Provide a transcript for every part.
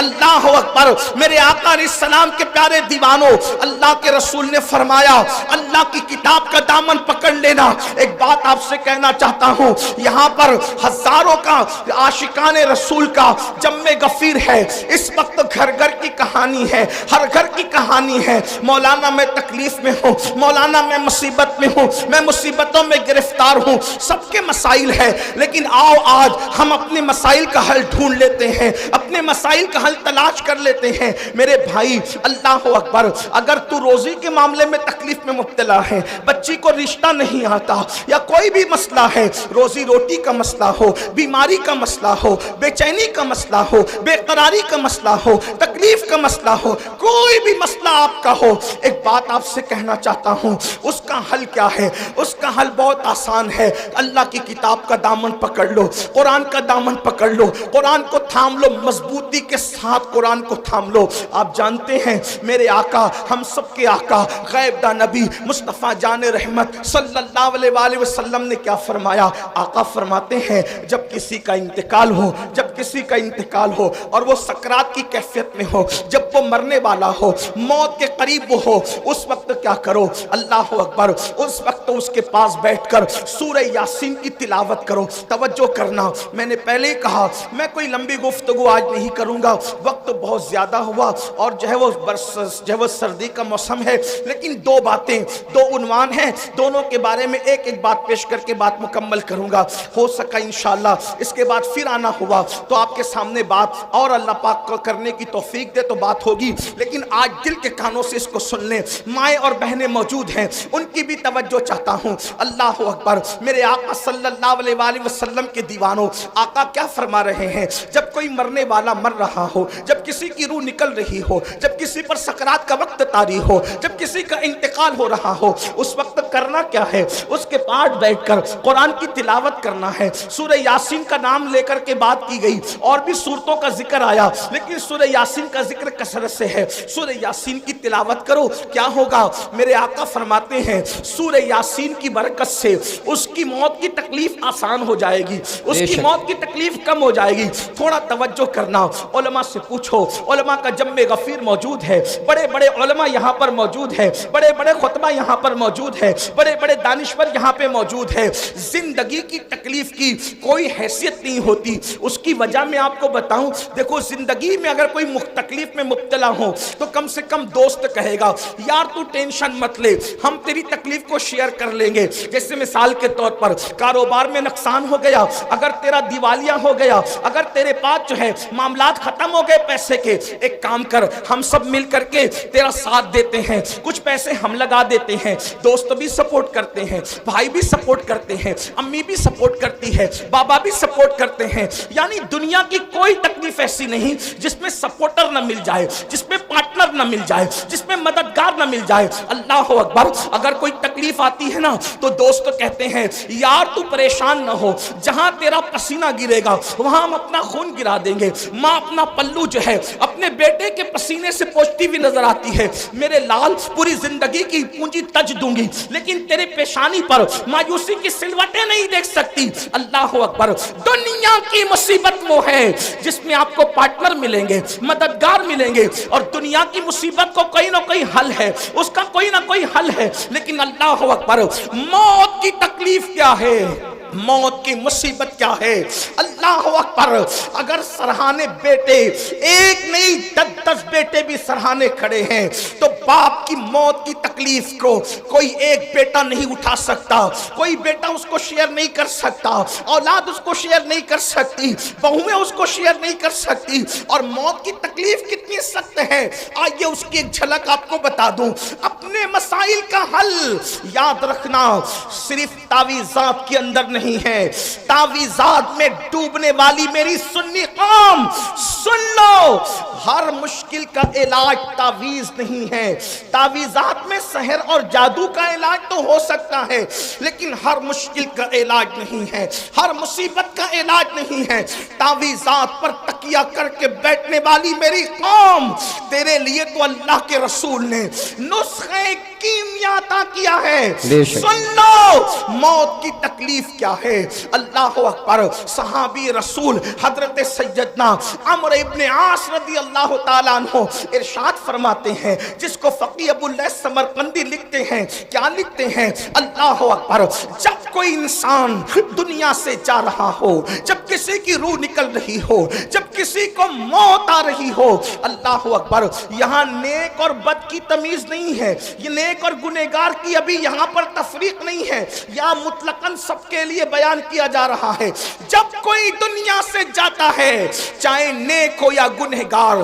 اللہ اکبر، میرے آقا علیہ السلام کے پیارے دیوانوں، اللہ کے رسول نے فرمایا اللہ کی کتاب کا دامن پکڑ لینا۔ ایک بات آپ سے کہنا چاہتا ہوں، یہاں پر ہزاروں کا عاشقان رسول کا جمع غفیر ہے، اس وقت گھر گھر کی کہانی ہے، ہر گھر کی کہانی ہے، مولانا میں تکلیف میں ہوں، مولانا میں مصیبت میں ہوں، میں مصیبتوں میں گرفتار ہوں، سب کے مسائل ہے، لیکن آؤ آج ہم اپنے مسائل کا حل ڈھونڈ لیتے ہیں، اپنے مسائل کا حل تلاش کر لیتے ہیں۔ میرے بھائی اللہ اکبر، اگر تو روزی کے معاملے میں تکلیف میں مبتلا ہے، بچی کو رشتہ نہیں آتا، یا کوئی بھی مسئلہ ہے، روزی روٹی کا مسئلہ ہو، بیماری کا مسئلہ ہو، بے چینی کا مسئلہ ہو، بے قراری کا مسئلہ ہو، تکلیف کا مسئلہ ہو، کوئی بھی مسئلہ آپ کا ہو، ایک بات آپ سے کہنا چاہتا ہوں، اس کا حل کیا ہے؟ اس کا حل بہت آسان ہے، اللہ کی کتاب کا دامن پکڑ لو، قرآن کا دامن پکڑ لو، قرآن کو تھام لو، مضبوطی کے ساتھ قرآن کو تھام لو۔ آپ جانتے ہیں میرے آقا، ہم سب کے آقا، غیب دا نبی مصطفیٰ جان رحمت صلی اللہ علیہ وآلہ وسلم نے کیا فرمایا؟ آقا فرماتے ہیں جب کسی کا انتقال ہو، جب کسی کا انتقال ہو اور وہ سکرات کی کیفیت میں ہو، جب وہ مرنے والا ہو، موت کے قریب وہ ہو، اس وقت کیا کرو؟ اللہ اکبر، اس وقت اس کے پاس بیٹھ کر سورہ یاسین کی تلاوت کرو۔ توجہ کرنا، میں نے پہلے ہی کہا میں کوئی لمبی گفتگو آج نہیں کروں گا، وقت بہت زیادہ ہوا اور جو ہے وہ سردی کا موسم ہے، لیکن دو باتیں، دو عنوان ہیں، دونوں کے بارے میں ایک ایک بات پیش کر کے بات مکمل کروں گا، ہو سکا انشاءاللہ اس کے بعد پھر آنا ہوا تو آپ کے سامنے بات اور اللہ پاک کو کرنے کی توفیق دے تو بات ہوگی، لیکن آج دل کے کانوں سے اس کو سن لیں۔ مائیں اور بہنیں موجود ہیں، ان کی بھی توجہ چاہتا ہوں۔ اللہ اکبر، میرے آقا صلی اللہ علیہ وآلہ وسلم کے دیوانوں، آقا کیا فرما رہے ہیں؟ جب کوئی مرنے والا مر رہا ہو، جب کسی کی روح نکل رہی ہو، جب کسی پر سکرات کا وقت طاری ہو، جب کسی کا انتقال ہو رہا ہو، اس وقت کرنا کیا ہے؟ اس کے پاس بیٹھ کر قرآن کی تلاوت کرنا ہے۔ سورہ یاسین کا نام لے کر کے بات کی گئی، اور بھی سورتوں کا ذکر آیا، لیکن سورہ یاسین کا ذکر کثرت سے ہے۔ سورہ یاسین کی تلاوت کرو، کیا ہوگا؟ میرے آقا فرماتے ہیں سورہ یاسین کی برکت سے اس کی موت کی تکلیف آسان ہو جائے گی، اس کی موت کی تکلیف کم ہو جائے گی۔ تھوڑا توجہ کرنا، علماء سے پوچھو، علماء کا جمع غفیر موجود ہے، بڑے بڑے علماء یہاں پر موجود ہے، بڑے بڑے خطبہ یہاں پر موجود ہے، بڑے بڑے دانشور یہاں پہ موجود ہے۔ زندگی کی تکلیف کی کوئی حیثیت نہیں ہوتی، اس کی وجہ میں آپ کو بتاؤں، دیکھو زندگی میں اگر کوئی تکلیف میں مبتلا ہو تو کم سے کم دوست کہے گا یار تو ٹینشن مت لے، ہم تیری تکلیف کو شیئر کر لیں گے۔ جیسے مثال کے طور پر کاروبار میں نقصان ہو گیا، اگر تیرا دیوالیہ ہو گیا، اگر تیرے پاس جو ہے معاملات ختم ہو گئے پیسے کے، ایک کام کر، ہم سب مل کر کے تیرا ساتھ دیتے ہیں، کچھ پیسے ہم لگا دیتے ہیں، دوست بھی سپورٹ کرتے ہیں، بھائی بھی سپورٹ کرتے ہیں، امی بھی سپورٹ کرتی ہے، بابا بھی سپورٹ کرتے ہیں۔ یعنی دنیا کی کوئی تکلیف ایسی نہیں جس میں سپورٹر نہ مل جائے، جس میں پارٹنر نہ مل جائے، جس میں مددگار نہ مل جائے۔ اللہ اکبر، اگر کوئی تکلیف آتی ہے نا تو دوست کہتے ہیں یار تو پریشان نہ ہو، جہاں تیرا پسینہ گرے گا وہاں ہم اپنا خون گرا دیں گے۔ ماں اپنا پلو جو ہے اپنے بیٹے کے پسینے سے پوچھتی ہوئی نظر آتی ہے، میرے لال پوری زندگی کی پونجی تج دوں گی لیکن تیرے پیشانی پر مایوسی کی سلوٹیں نہیں دیکھ سکتی۔ اللہ اکبر، دنیا کی مصیبت وہ ہے جس میں آپ کو پارٹنر ملیں گے، مددگار ملیں گے، اور دنیا کی مصیبت کو کوئی نہ کوئی حل ہے، اس کا کوئی نہ کوئی حل ہے۔ لیکن اللہ اکبر، موت کی تکلیف کیا ہے؟ موت کی مصیبت کیا ہے؟ اللہ اکبر، اگر سرہانے بیٹے ایک نہیں 10 بیٹے بھی سرہانے کھڑے ہیں تو باپ کی موت کی تکلیف کو کوئی ایک بیٹا نہیں اٹھا سکتا، کوئی بیٹا اس کو شیئر نہیں کر سکتا، اولاد اس کو شیئر نہیں کر سکتی، بہویں اس کو شیئر نہیں کر سکتی۔ اور موت کی تکلیف کتنی سخت ہے، آئیے اس کی ایک جھلک آپ کو بتا دوں۔ اپنے مسائل کا حل یاد رکھنا صرف تعویذات کے اندر نہیں ہے، تعویذات میں ڈوبنے والی میری سنی قوم سن لو، ہر مشکل کا علاج تعویذ نہیں ہے۔ تعویذات میں سحر اور جادو کا علاج تو ہو سکتا ہے لیکن ہر مشکل کا علاج نہیں ہے، ہر مصیبت کا علاج نہیں ہے۔ تعویذات پر تکیہ کر کے بیٹھنے والی میری قوم، تیرے لیے تو اللہ کے رسول نے نسخے کیمیا عطا کیا ہے۔ سن لو موت کی تکلیف کیا ہے۔ اللہ اکبر۔ صحابی رسول حضرت سیدنا عمرو ابن عاص رضی اللہ تعالیٰ عنہ ارشاد فرماتے ہیں، جس کو فقیہ ابو اللیث سمرقندی لکھتے ہیں، کیا لکھتے ہیں؟ اللہ اکبر، جب کوئی انسان دنیا سے جا رہا ہو، جب کسی کی روح نکل رہی ہو، جب کسی کو موت آ رہی ہو، اللہ اکبر، یہاں نیک اور بد کی تمیز نہیں ہے، یہ نیک اور گنہگار کی ابھی یہاں پر تفریق نہیں ہے، یا مطلقاً سب کے لیے بیان کیا جا رہا ہے۔ جب کوئی دنیا سے جاتا ہے، چاہے نیک ہو یا گنہگار،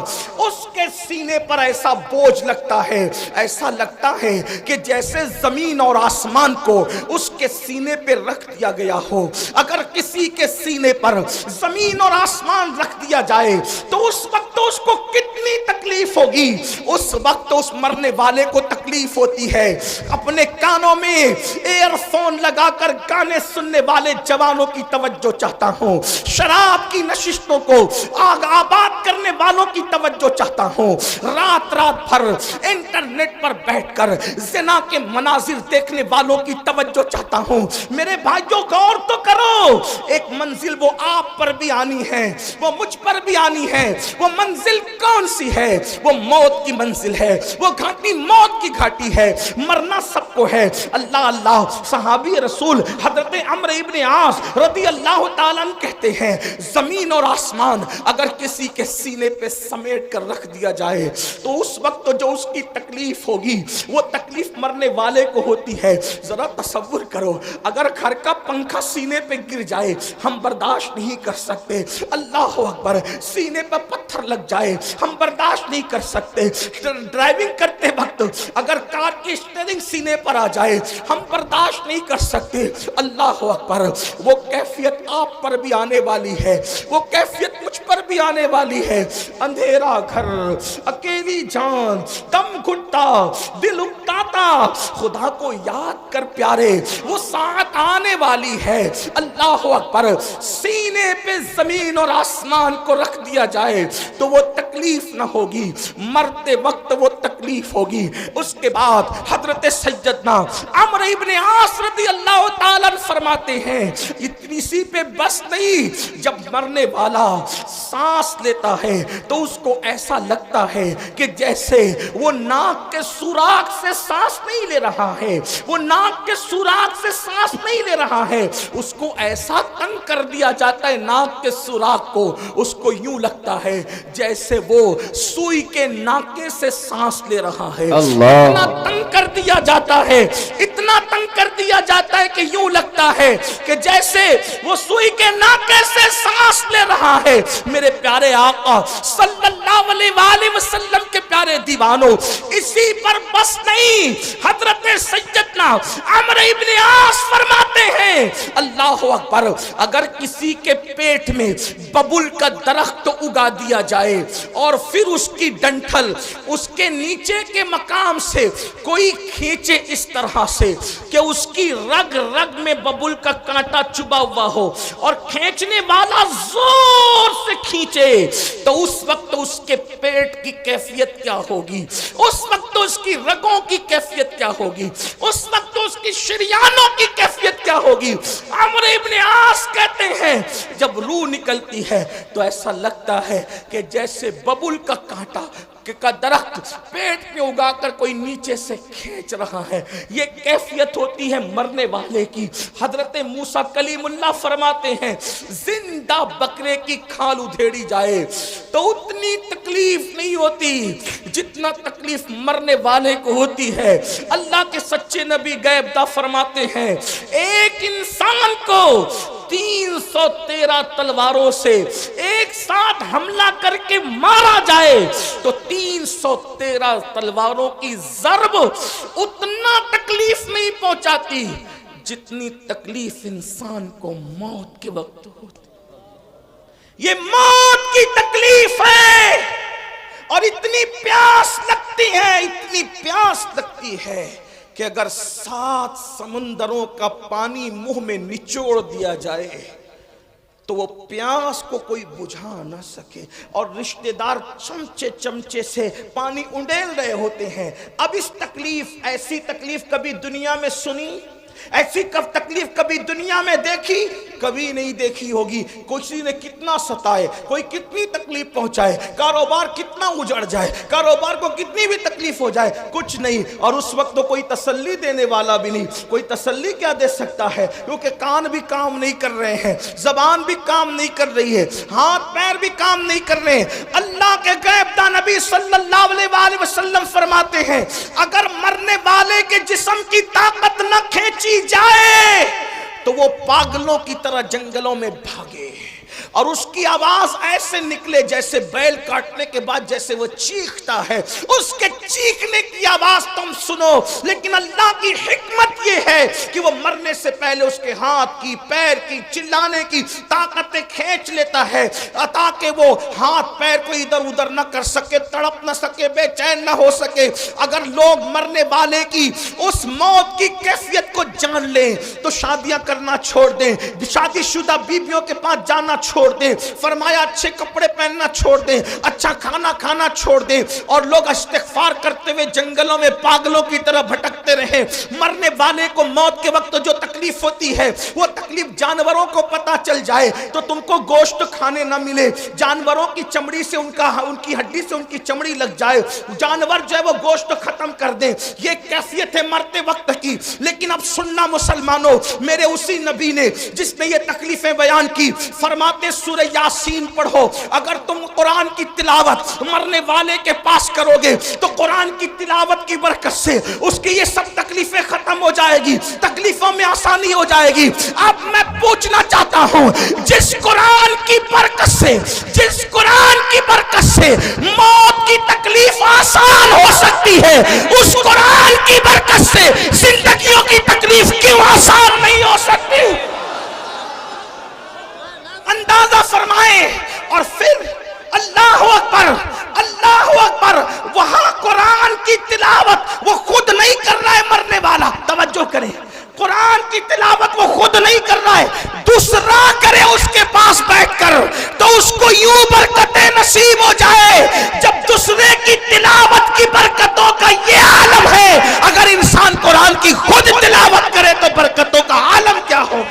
اس کے سینے پر ایسا بوجھ لگتا ہے، ایسا لگتا ہے کہ جیسے زمین اور آسمان کو اس کے سینے پہ رکھ دیا گیا ہو۔ اگر کسی کے سینے پر زمین اور آسمان رکھ دیا جائے تو اس وقت اس کو کتنی تکلیف ہوگی۔ اس وقت اس مرنے والے کو تکلیف ہوتی ہے۔ اپنے کانوں میں ایئر فون لگا کر گانے سننے والے جوانوں کی توجہ چاہتا ہوں، شراب کی نشستوں کو آگ آباد کرنے والوں کی توجہ چاہتا ہوں، رات رات بھر انٹرنیٹ پر بیٹھ کر زنا کے مناظر دیکھنے والوں کی توجہ چاہتا ہوں۔ میرے بھائیوں غور تو کرو، ایک منزل وہ آپ پر بھی آنی ہے، وہ مجھ پر بھی آنی ہے۔ وہ منزل کون سی ہے؟ وہ موت کی منزل ہے، وہ گھاٹی موت کی گھاٹی ہے، مرنا سب کو ہے۔ اللہ اللہ، صحابی رسول حضرت عمرو ابن عاص رضی اللہ تعالیٰ عنہ کہتے ہیں، زمین اور آسمان اگر کسی کے سینے پہ سمیٹ کر رکھ دیا جائے تو اس وقت جو اس کی تکلیف ہوگی وہ تکلیف مرنے والے کو ہوتی ہے۔ ذرا تصور کرو، اگر گھر کا پنکھا سینے پہ گر جائے ہم برداشت نہیں کر سکتے، اللہ اکبر، سینے پہ پتھر لگ جائے ہم برداشت نہیں کر سکتے، ڈرائیونگ کرتے وقت اگر کار کی اسٹیئرنگ سینے پر آ جائے ہم برداشت نہیں کر سکتے۔ اللہ اکبر، وہ کیفیت آپ پر بھی آنے والی ہے، وہ کیفیت مجھ پر بھی آنے والی ہے۔ اندھیرا گھر، اکیلی جان، دم گھٹتا، دل اکتاتا، خدا کو یاد کر پیارے، وہ ساتھ آنے والی ہے۔ اللہ اکبر، سینے پہ زمین اور آسمان کو رکھ دیا جائے تو وہ تکلیف نہ ہوگی، مرتے وقت وہ تکلیف ہوگی۔ اس کے بعد حضرت سیدنا عمرو ابن عاص رضی اللہ تعالیٰ فرماتے ہیں، اتنی سی پہ بس نہیں، جب مرنے والا سانس لیتا ہے تو اس کو ایسا لگتا ہے کہ جیسے وہ ناک کے سوراخ سے سانس نہیں لے رہا ہے، وہ ناک کے سوراخ سے سانس نہیں لے رہا ہے، اس کو ایسا تنگ کر دیا جاتا ہے ناک کے سوراخ کو، اس کو یوں لگتا ہے جیسے وہ سوئی کے ناکے سے سانس لے رہا ہے۔ اتنا تنگ کر دیا جاتا ہے، اتنا تنگ کر دیا جاتا ہے کہ یوں لگتا ہے کہ جیسے وہ سوئی کے ناکے سے سانس لے رہا ہے۔ میرے پیارے آقا صلی اللہ علیہ وآلہ وسلم کے پیارے دیوانوں، اسی پر بس نہیں، حضرت سیدنا عمرو ابن عاص فرماتے ہیں، اللہ اکبر، اگر کسی کے پیٹ میں ببل کا درخت اگا دیا جائے اور پھر اس کی ڈنٹھل اس کے نیچے کے مقام سے کوئی کھینچے اس طرح سے کہ اس کی رگ رگ میں ببل کا کانٹا چبا ہوا ہو اور کھینچنے والا زور سے کھینچے تو اس وقت اس کے پیٹ کی کیفیت کیا ہوگی، اس وقت اس کی رگوں کی کیفیت کیا ہوگی، اس وقت اس کی شریانوں کی کیفیت کیا ہوگی۔ عمرو ابن عاص کہتے ہیں جب روح نکلتی ہے تو ایسا لگتا ہے کہ جیسے ببل کا کانٹا کا درخت پیٹ میں اگا کر کوئی نیچے سے کھینچ رہا ہے، یہ کیفیت ہوتی ہے مرنے والے کی۔ حضرت موسیٰ کلیم اللہ فرماتے ہیں زندہ بکرے کی کھال ادھیڑی جائے تو اتنی تکلیف نہیں ہوتی جتنا تکلیف مرنے والے کو ہوتی ہے۔ اللہ کے سچے نبی غیب داں فرماتے ہیں ایک انسان کو 313 تلواروں سے ایک ساتھ حملہ کر کے مارا جائے تو 313 تلواروں کی ضرب اتنا تکلیف نہیں پہنچاتی جتنی تکلیف انسان کو موت کے وقت ہوتی۔ یہ موت کی تکلیف ہے اور اتنی پیاس لگتی ہے، اتنی پیاس لگتی ہے کہ اگر 7 سمندروں کا پانی منہ میں نچوڑ دیا جائے تو وہ پیاس کو کوئی بجھا نہ سکے، اور رشتہ دار چمچے چمچے سے پانی انڈیل رہے ہوتے ہیں۔ اب اس تکلیف، ایسی تکلیف کبھی دنیا میں سنی؟ ایسی تکلیف کبھی دنیا میں دیکھی؟ کبھی نہیں دیکھی ہوگی۔ کسی نے کتنا ستائے، کوئی کتنی تکلیف پہنچائے، کاروبار کتنا اجڑ جائے، کاروبار کو کتنی بھی تکلیف ہو جائے، کچھ نہیں۔ اور اس وقت تو کوئی تسلی دینے والا بھی نہیں۔ کوئی تسلی کیا دے سکتا ہے؟ کیونکہ کان بھی کام نہیں کر رہے ہیں، زبان بھی کام نہیں کر رہی ہے، ہاتھ پیر بھی کام نہیں کر رہے ہیں۔ اللہ کے غیب داں نبی صلی اللہ علیہ وآلہ وسلم فرماتے ہیں اگر مرنے والے کے جسم کی طاقت نہ کھینچی جائے تو وہ پاگلوں کی طرح جنگلوں میں بھاگے، اور اس کی آواز ایسے نکلے جیسے بیل کاٹنے کے بعد جیسے وہ چیختا ہے، اس کے چیخنے کی آواز تم سنو۔ لیکن اللہ کی حکمت یہ ہے کہ وہ مرنے سے پہلے اس کے ہاتھ کی، پیر کی، چلانے کی طاقتیں کھینچ لیتا ہے تاکہ وہ ہاتھ پیر کو ادھر ادھر نہ کر سکے، تڑپ نہ سکے، بے چین نہ ہو سکے۔ اگر لوگ مرنے والے کی اس موت کی کیفیت کو جان لیں تو شادیاں کرنا چھوڑ دیں، شادی شدہ بیویوں کے پاس جانا چھوڑ دیں، فرمایا اچھے کپڑے پہننا چھوڑ دیں، اچھا کھانا کھانا چھوڑ دیں، اور لوگ استغفار کرتے ہوئے جنگلوں میں پاگلوں کی طرح بھٹکتے رہیں۔ مرنے والے کو موت کے وقت جو تکلیف ہوتی ہے وہ تکلیف جانوروں کو پتہ چل جائے تو تم کو گوشت کھانے نہ ملے، جانوروں کی چمڑی سے ان کی ہڈی سے ان کی چمڑی لگ جائے، جانور جو ہے وہ گوشت ختم کر دیں، یہ کیفیت ہے مرتے وقت کی۔ لیکن اب سننا مسلمانوں، میرے اسی نبی نے جس نے یہ تکلیفیں بیان کی، فرماتے سورہ یاسین پڑھو، اگر تم قرآن کی تلاوت مرنے والے کے پاس کرو گے تو قرآن کی تلاوت کی برکت سے اس کی یہ سب تکلیفیں ختم ہو جائے گی، تکلیفوں میں آسانی ہو جائے گی۔ اب میں پوچھنا چاہتا ہوں، جس قرآن کی برکت سے، جس قرآن کی برکت سے موت کی تکلیف آسان ہو سکتی ہے، اس قرآن کی برکت سے زندگیوں کی تکلیف کیوں آسان نہیں ہو سکتی؟ اندازہ فرمائیں۔ اور پھر اللہ اکبر، اللہ اکبر، وہاں قرآن کی تلاوت وہ خود نہیں کر رہا ہے مرنے والا، توجہ کریں، قرآن کی تلاوت وہ خود نہیں کر رہا ہے، دوسرا کرے اس کے پاس بیٹھ کر تو اس کو یوں برکتیں نصیب ہو جائے۔ جب دوسرے کی تلاوت کی برکتوں کا یہ عالم ہے، اگر انسان قرآن کی خود تلاوت کرے تو برکتوں کا عالم کیا ہو؟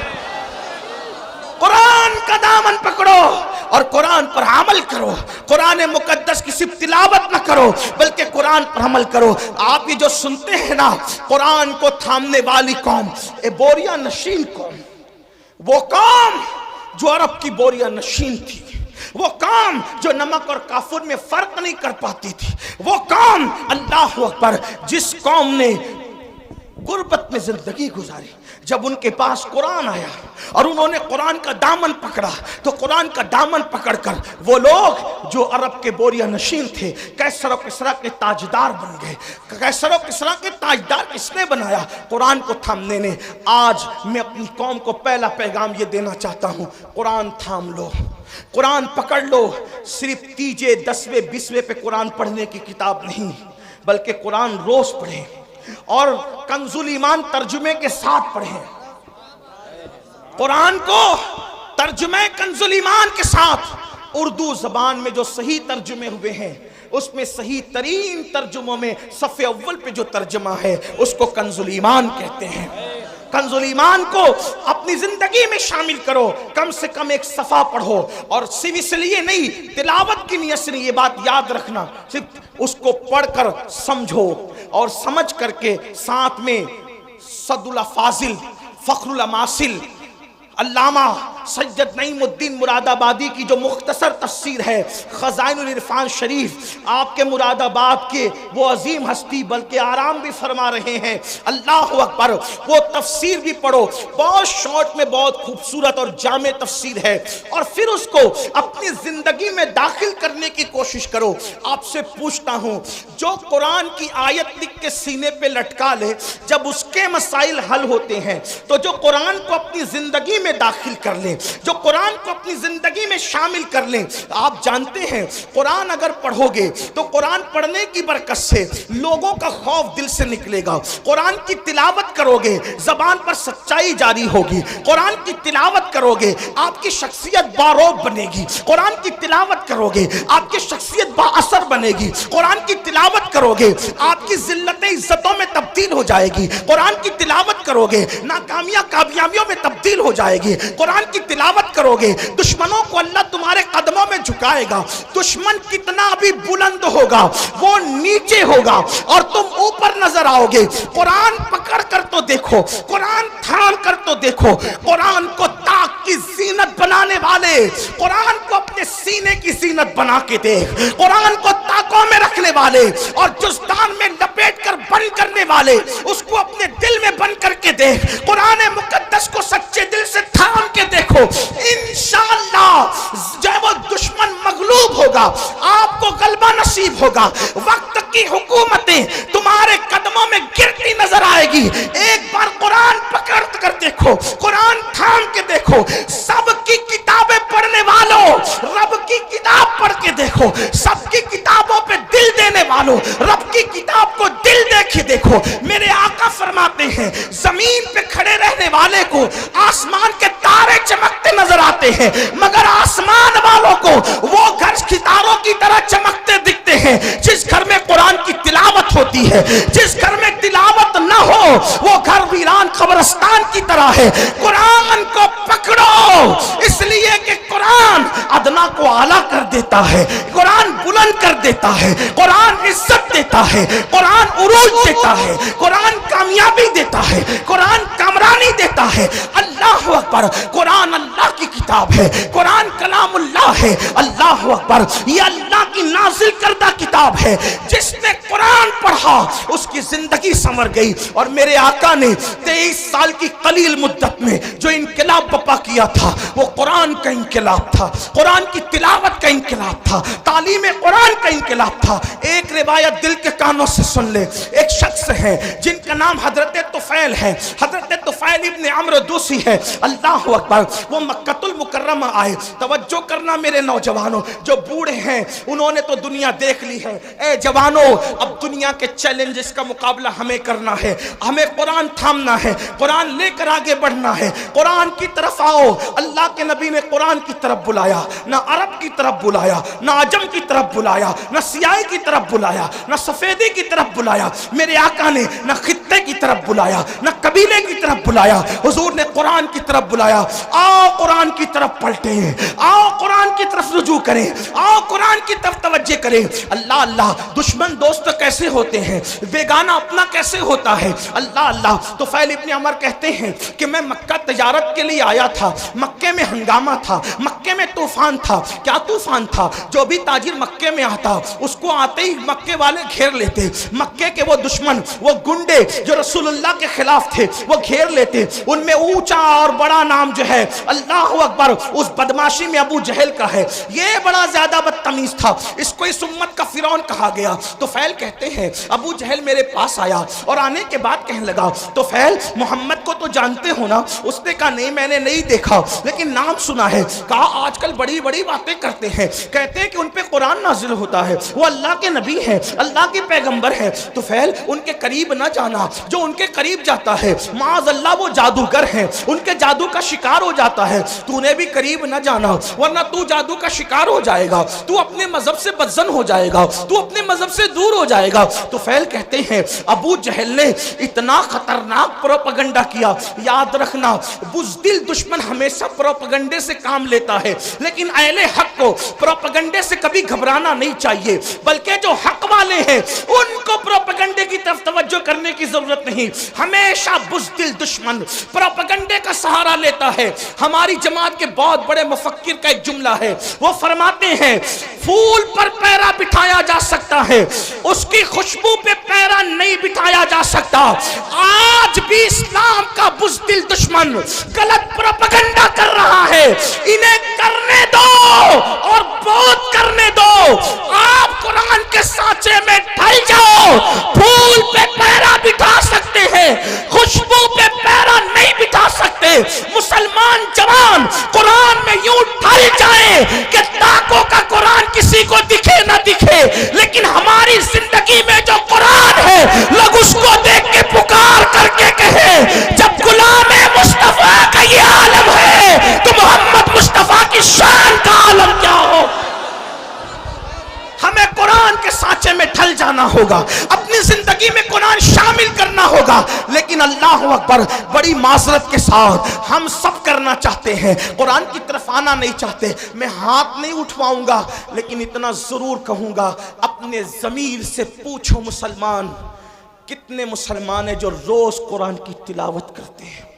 قرآن کا دامن پکڑو اور قرآن پر عمل کرو۔ قرآن مقدس کی صرف تلاوت نہ کرو بلکہ قرآن پر عمل کرو۔ آپ یہ جو سنتے ہیں نا، قرآن کو تھامنے والی قوم، بوریا نشین قوم، وہ قوم جو عرب کی بوریا نشین تھی، وہ قوم جو نمک اور کافور میں فرق نہیں کر پاتی تھی، وہ قوم، اللہ اکبر، جس قوم نے غربت میں زندگی گزاری، جب ان کے پاس قرآن آیا اور انہوں نے قرآن کا دامن پکڑا تو قرآن کا دامن پکڑ کر وہ لوگ جو عرب کے بوریا نشین تھے قیصر و کسریٰ کے تاجدار بن گئے۔ قیصر و کسریٰ کے تاجدار کس نے بنایا؟ قرآن کو تھامنے نے۔ آج میں اپنی قوم کو پہلا پیغام یہ دینا چاہتا ہوں، قرآن تھام لو، قرآن پکڑ لو۔ صرف تیجے 10ویں 20ویں پہ قرآن پڑھنے کی کتاب نہیں بلکہ قرآن روز پڑھیں، اور کنز الایمان ترجمے کے ساتھ پڑھیں۔ قرآن کو ترجمہ کنز الایمان کے ساتھ، اردو زبان میں جو صحیح ترجمے ہوئے ہیں اس میں صحیح ترین ترجموں میں صفحے اول پہ جو ترجمہ ہے اس کو کنز الایمان کہتے ہیں۔ کنز الایمان کو اپنی زندگی میں شامل کرو، کم سے کم ایک صفحہ پڑھو، اور صرف اس لیے نہیں، تلاوت کی نیت سے نہیں، یہ بات یاد رکھنا، صرف اس کو پڑھ کر سمجھو اور سمجھ کر کے ساتھ میں صد اللہ فاضل، فخر الاماثل، علامہ سید نعیم الدین مراد آبادی کی جو مختصر تفسیر ہے خزائن العرفان شریف، آپ کے مراد آباد کے وہ عظیم ہستی بلکہ آرام بھی فرما رہے ہیں، اللہ اکبر، وہ تفسیر بھی پڑھو، بہت شارٹ میں بہت خوبصورت اور جامع تفسیر ہے، اور پھر اس کو اپنی زندگی میں داخل کرنے کی کوشش کرو۔ آپ سے پوچھتا ہوں، جو قرآن کی آیت لکھ کے سینے پہ لٹکا لے، جب اس کے مسائل حل ہوتے ہیں تو جو قرآن کو اپنی زندگی میں داخل کر لیں, جو قرآن کو اپنی زندگی میں شامل کر لیں. آپ جانتے ہیں قرآن اگر پڑھو گے تو قرآن پڑھنے کی برکت سے لوگوں کا خوف دل سے نکلے گا. قرآن کی تلاوت کرو گے زبان پر سچائی جاری ہوگی. قرآن کی تلاوت کرو گے آپ کی شخصیت باروب بنے گی. قرآن کی تلاوت کرو گے آپ کی شخصیت با اثر بنے گی. قرآن کی تلاوت کرو گے آپ کی ذلتیں عزتوں میں تبدیل ہو جائے گی. قرآن کی تلاوت کرو گے ناکامیاں کامیابیوں میں تبدیل ہو جائے گی. قرآن کی تلاوت کرو گے دشمنوں کو اللہ تمہارے قدموں میں جھکائے گا. دشمن کتنا بھی بلند ہوگا وہ نیچے ہوگا اور تم اوپر نظر آؤ گے. قرآن پکڑ کر تو دیکھو, قرآن تھام کر تو دیکھو. قرآن کو طاق کی زینت بنانے والے, قرآن کو اپنے سینے کی زینت بنا کے دیکھ. قرآن کو طاقوں میں رکھنے والے اور جزدان میں لپیٹ کر بند کرنے والے, اس کو اپنے دل میں بند کر کے دیکھ. قرآن مقدس کو سچے دل سے تھام کے دیکھو. انشاءاللہ جب وہ دشمن مغلوب ہوگا آپ کو غلبہ نصیب ہوگا. وقت کی حکومتیں تمہارے قدموں میں گرتی نظر آئے گی. ایک بار قرآن پکڑ کر دیکھو, قرآن تھام کے دیکھو. سب کی کتابیں پڑھنے والوں رب کی کتاب پڑھ کے دیکھو. سب کی کتابوں پہ دل دینے والوں رب کی کتاب کو دل دے کے دیکھو. میرے آقا فرماتے ہیں زمین پہ کھڑے رہنے والے کو آسمان کے تارے چمکتے نظر آتے ہیں, مگر آسمان والوں کو وہ گھر ستاروں کی طرح چمکتے دکھتے ہیں. جس گھر میں قرآن کی تلاوت ہوتی ہے, جس گھر میں تلاوت نہ ہو وہ گھر ویران قبرستان کی طرح ہے. قرآن کو پکڑو, اس لیے کہ قرآن ادنا کو اعلیٰ کر دیتا ہے, قرآن بلند کر دیتا ہے, قرآن عزت دیتا ہے, قرآن عروج دیتا ہے, قرآن کامیابی دیتا ہے, قرآن کامرانی دیتا ہے. اللہ اکبر, قرآن اللہ کی کتاب ہے, قرآن کلام اللہ ہے. اللہ اکبر, یہ اللہ کی نازل کردہ کتاب ہے. جس نے قرآن پڑھا اس کی زندگی سنور گئی. اور میرے آقا نے 23 سال کی قلیل مدت میں جو انقلاب بپا کیا تھا وہ قرآن کا انقلاب تھا, قرآن کی تلاوت کا انقلاب تھا, تعلیم قرآن کا انقلاب تھا. ایک روایت دل کے کانوں سے سن لے. ایک شخص ہے جن کا نام حضرت طفیل ہے, حضرت طفیل ابن عمرو دوسی ہے. اللہ اکبر, وہ مکۃ المکرمہ آئے. توجہ کرنا میرے نوجوانوں, جو بوڑھے ہیں انہوں نے تو دنیا دیکھ لی ہے. اے جوانوں, اب دنیا کے چیلنجز کا مقابلہ ہمیں کرنا ہے. ہمیں قرآن تھامنا ہے, قرآن لے کر آگے بڑھنا ہے. قرآن کی طرف آؤ. اللہ کے نبی نے قرآن کی طرف بلایا, نہ عرب کی طرف بلایا, نہ عجم کی طرف بلایا, نہ سیاہی کی طرف بلایا, نہ سفیدی کی طرف بلایا. میرے آقا نے نہ خطے کی طرف بلایا, نہ قبیلے کی طرف بلایا. حضور نے قرآن کی طرف بلایا. آؤ قرآن کی طرف پلٹیں, آؤ قرآن کی طرف رجوع کریں, آؤ قرآن کی طرف توجہ کریں. اللہ اللہ, دشمن دوست کیسے ہوتے ہیں, بیگانہ اپنا کیسے ہوتا ہے. اللہ اللہ. تو طفیل ابن عمر کہتے ہیں کہ میں مکہ تجارت کے لیے آیا تھا. مکے میں ہنگامہ تھا, مکے میں طوفان تھا. کیا طوفان تھا؟ جو بھی تاجر مکے میں آتا اس کو آتے ہی مکے والے گھیر لیتے. مکے کے وہ دشمن, وہ گنڈے جو رسول اللہ کے خلاف تھے وہ گھیر لیتے. ان میں اونچا اور بڑا نام جو ہے اللہ اکبر اس بدماشی میں ابو جہل کا ہے. یہ بڑا زیادہ بدتمیز تھا, اس کو اس امت کا فرعون کہا گیا. تو طفیل کہتے ہیں ابو جہل میرے پاس آیا اور آنے کے بعد کہنے لگا طفیل محمد کو تو جانتے ہو نا؟ اس نے کہا نہیں میں نے نہیں دیکھا لیکن نام سنا ہے. کہا آج کل بڑی بڑی باتیں کرتے ہیں, کہتے ہیں کہ ان پہ قرآن نازل ہوتا ہے, وہ اللہ کے نبی ہیں, اللہ کے پیغمبر ہیں. طفیل ان کے قریب نہ جانا, جو ان کے قریب جاتا ہے معاذ اللہ وہ جادوگر ہیں, ان کے جادو کا شکار ہو جاتا ہے. تو نے بھی قریب نہ جانا ورنہ تو جادو کا شکار ہو جائے گا, تو اپنے مذہب سے بدزن ہو جائے گا, تو اپنے مذہب سے دور ہو جائے گا. طفیل کہتے ہیں ابو جہل نے اتنا خطرناک پروپیگنڈا کیا. یاد رکھنا بزدل دشمن ہمیشہ پروپیگنڈے سے کام لیتا ہے, لیکن اہل حق کو پروپیگنڈے سے کبھی گھبرانا نہیں چاہیے, بلکہ جو حق والے ہیں ان کو پروپیگنڈے کی طرف توجہ کرنے کی ضرورت نہیں. ہمیشہ بزدل دشمن پروپیگنڈے کا سہارا لیتا ہے. ہماری جماعت کے بہت بڑے مفکر کا ایک جملہ ہے, وہ فرماتے ہیں پھول پر پیرا بٹھایا جا سکتا ہے, اس کی خوشبو پہ پیرا نہیں بٹھایا جا سکتا. آج بھی اسلام کا بزدل دشمن غلط پروپیگنڈا کر رہا ہے, انہیں کرنے دو اور بہت کرنے دو. آپ قرآن کے سانچے میں ڈھل جاؤ. پھول پہ پیرا بٹھا سکتے ہیں, خوشبو پہ پیرا نہیں بٹھا سکتے. مسلمان قرآن کے سانچے میں ڈھل جانا ہوگا, اپنی زندگی میں قرآن شامل کرنا ہوگا. لیکن اللہ اکبر, بڑی معذرت کے ساتھ ہم سب کرنا چاہتے ہیں, قرآن کی طرف آنا نہیں چاہتے. میں ہاتھ نہیں اٹھواؤں گا, لیکن اتنا ضرور کہوں گا, اپنے ضمیر سے پوچھو مسلمان, کتنے مسلمان ہیں جو روز قرآن کی تلاوت کرتے ہیں؟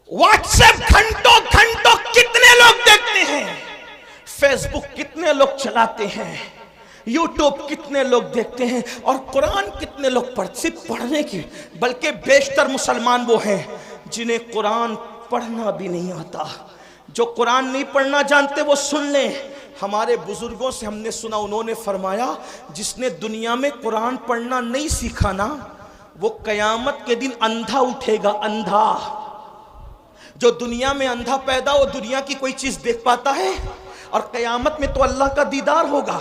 واٹس ایپ گھنٹوں گھنٹوں کتنے لوگ دیکھتے ہیں؟ فیس بک کتنے لوگ چلاتے ہیں؟ یوٹیوب کتنے لوگ دیکھتے ہیں؟ اور قرآن کتنے لوگ صرف پڑھنے کی, بلکہ بیشتر مسلمان وہ ہیں جنہیں قرآن پڑھنا بھی نہیں آتا. جو قرآن نہیں پڑھنا جانتے وہ سن لیں, ہمارے بزرگوں سے ہم نے سنا, انہوں نے فرمایا جس نے دنیا میں قرآن پڑھنا نہیں سیکھا نا, وہ قیامت کے دن اندھا اٹھے گا, اندھا. جو دنیا میں اندھا پیدا ہو, دنیا کی کوئی چیز دیکھ پاتا ہے؟ اور قیامت میں تو اللہ کا دیدار ہوگا,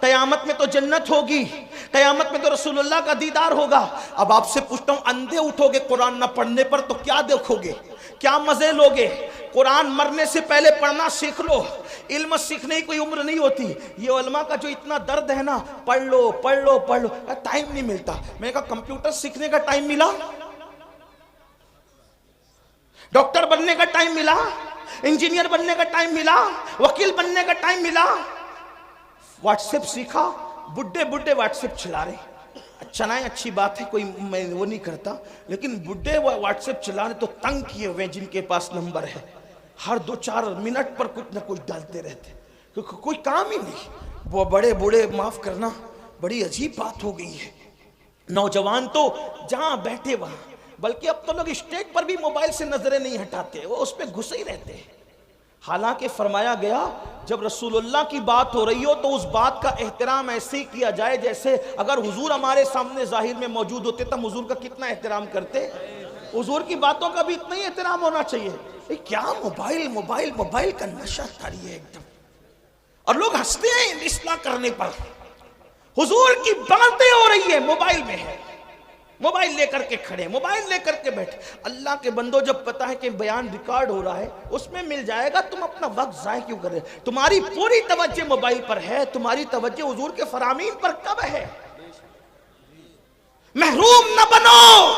قیامت میں تو جنت ہوگی, قیامت میں تو رسول اللہ کا دیدار ہوگا. اب آپ سے پوچھتا ہوں, اندھے اٹھو گے قرآن نہ پڑھنے پر تو کیا دیکھو گے, کیا مزے لوگے؟ قرآن مرنے سے پہلے پڑھنا سیکھ لو, علم سیکھنے کی کوئی عمر نہیں ہوتی. یہ علماء کا جو اتنا درد ہے نا, پڑھ لو پڑھ لو پڑھ لو, ٹائم نہیں ملتا. میں نے کہا کمپیوٹر سیکھنے کا ٹائم ملا, ڈاکٹر بننے کا ٹائم ملا, انجینئر بننے کا ٹائم ملا, وکیل بننے کا ٹائم ملا. واٹس ایپ سیکھا, بڈھے بڈھے واٹس ایپ چلا رہے. چلائیں, اچھی بات ہے, کوئی میں وہ نہیں کرتا, لیکن بڈھے واٹس ایپ چلا رہے تو تنگ کیے ہوئے جن کے پاس نمبر ہے, ہر 2-4 منٹ پر کچھ نہ کچھ ڈالتے رہتے, کیونکہ کوئی کام ہی نہیں. وہ بڑے بوڑھے, معاف کرنا, بڑی عجیب بات ہو گئی ہے. نوجوان تو جہاں بیٹھے وہاں, بلکہ اب تو لوگ اسٹیج پر بھی موبائل سے نظریں نہیں ہٹاتے, وہ اس پہ گھسے ہی رہتے ہیں. حالانکہ فرمایا گیا جب رسول اللہ کی بات ہو رہی ہو تو اس بات کا احترام ایسے ہی کیا جائے جیسے اگر حضور ہمارے سامنے ظاہر میں موجود ہوتے تو حضور کا کتنا احترام کرتے. حضور کی باتوں کا بھی اتنا ہی احترام ہونا چاہیے. کیا موبائل موبائل موبائل کا نشہ تاری ہے ایک دم, اور لوگ ہنستے ہیں اصلاح کرنے پر. حضور کی باتیں ہو رہی ہے, موبائل میں ہے, موبائل لے کر کے کھڑے, موبائل لے کر کے بیٹھے. اللہ کے بندو, جب پتا ہے کہ بیان ریکارڈ ہو رہا ہے, اس میں مل جائے گا, تم اپنا وقت ضائع کیوں کر رہے؟ تمہاری پوری توجہ موبائل پر ہے, تمہاری توجہ حضور کے فرامین پر کب ہے؟ محروم نہ بنو,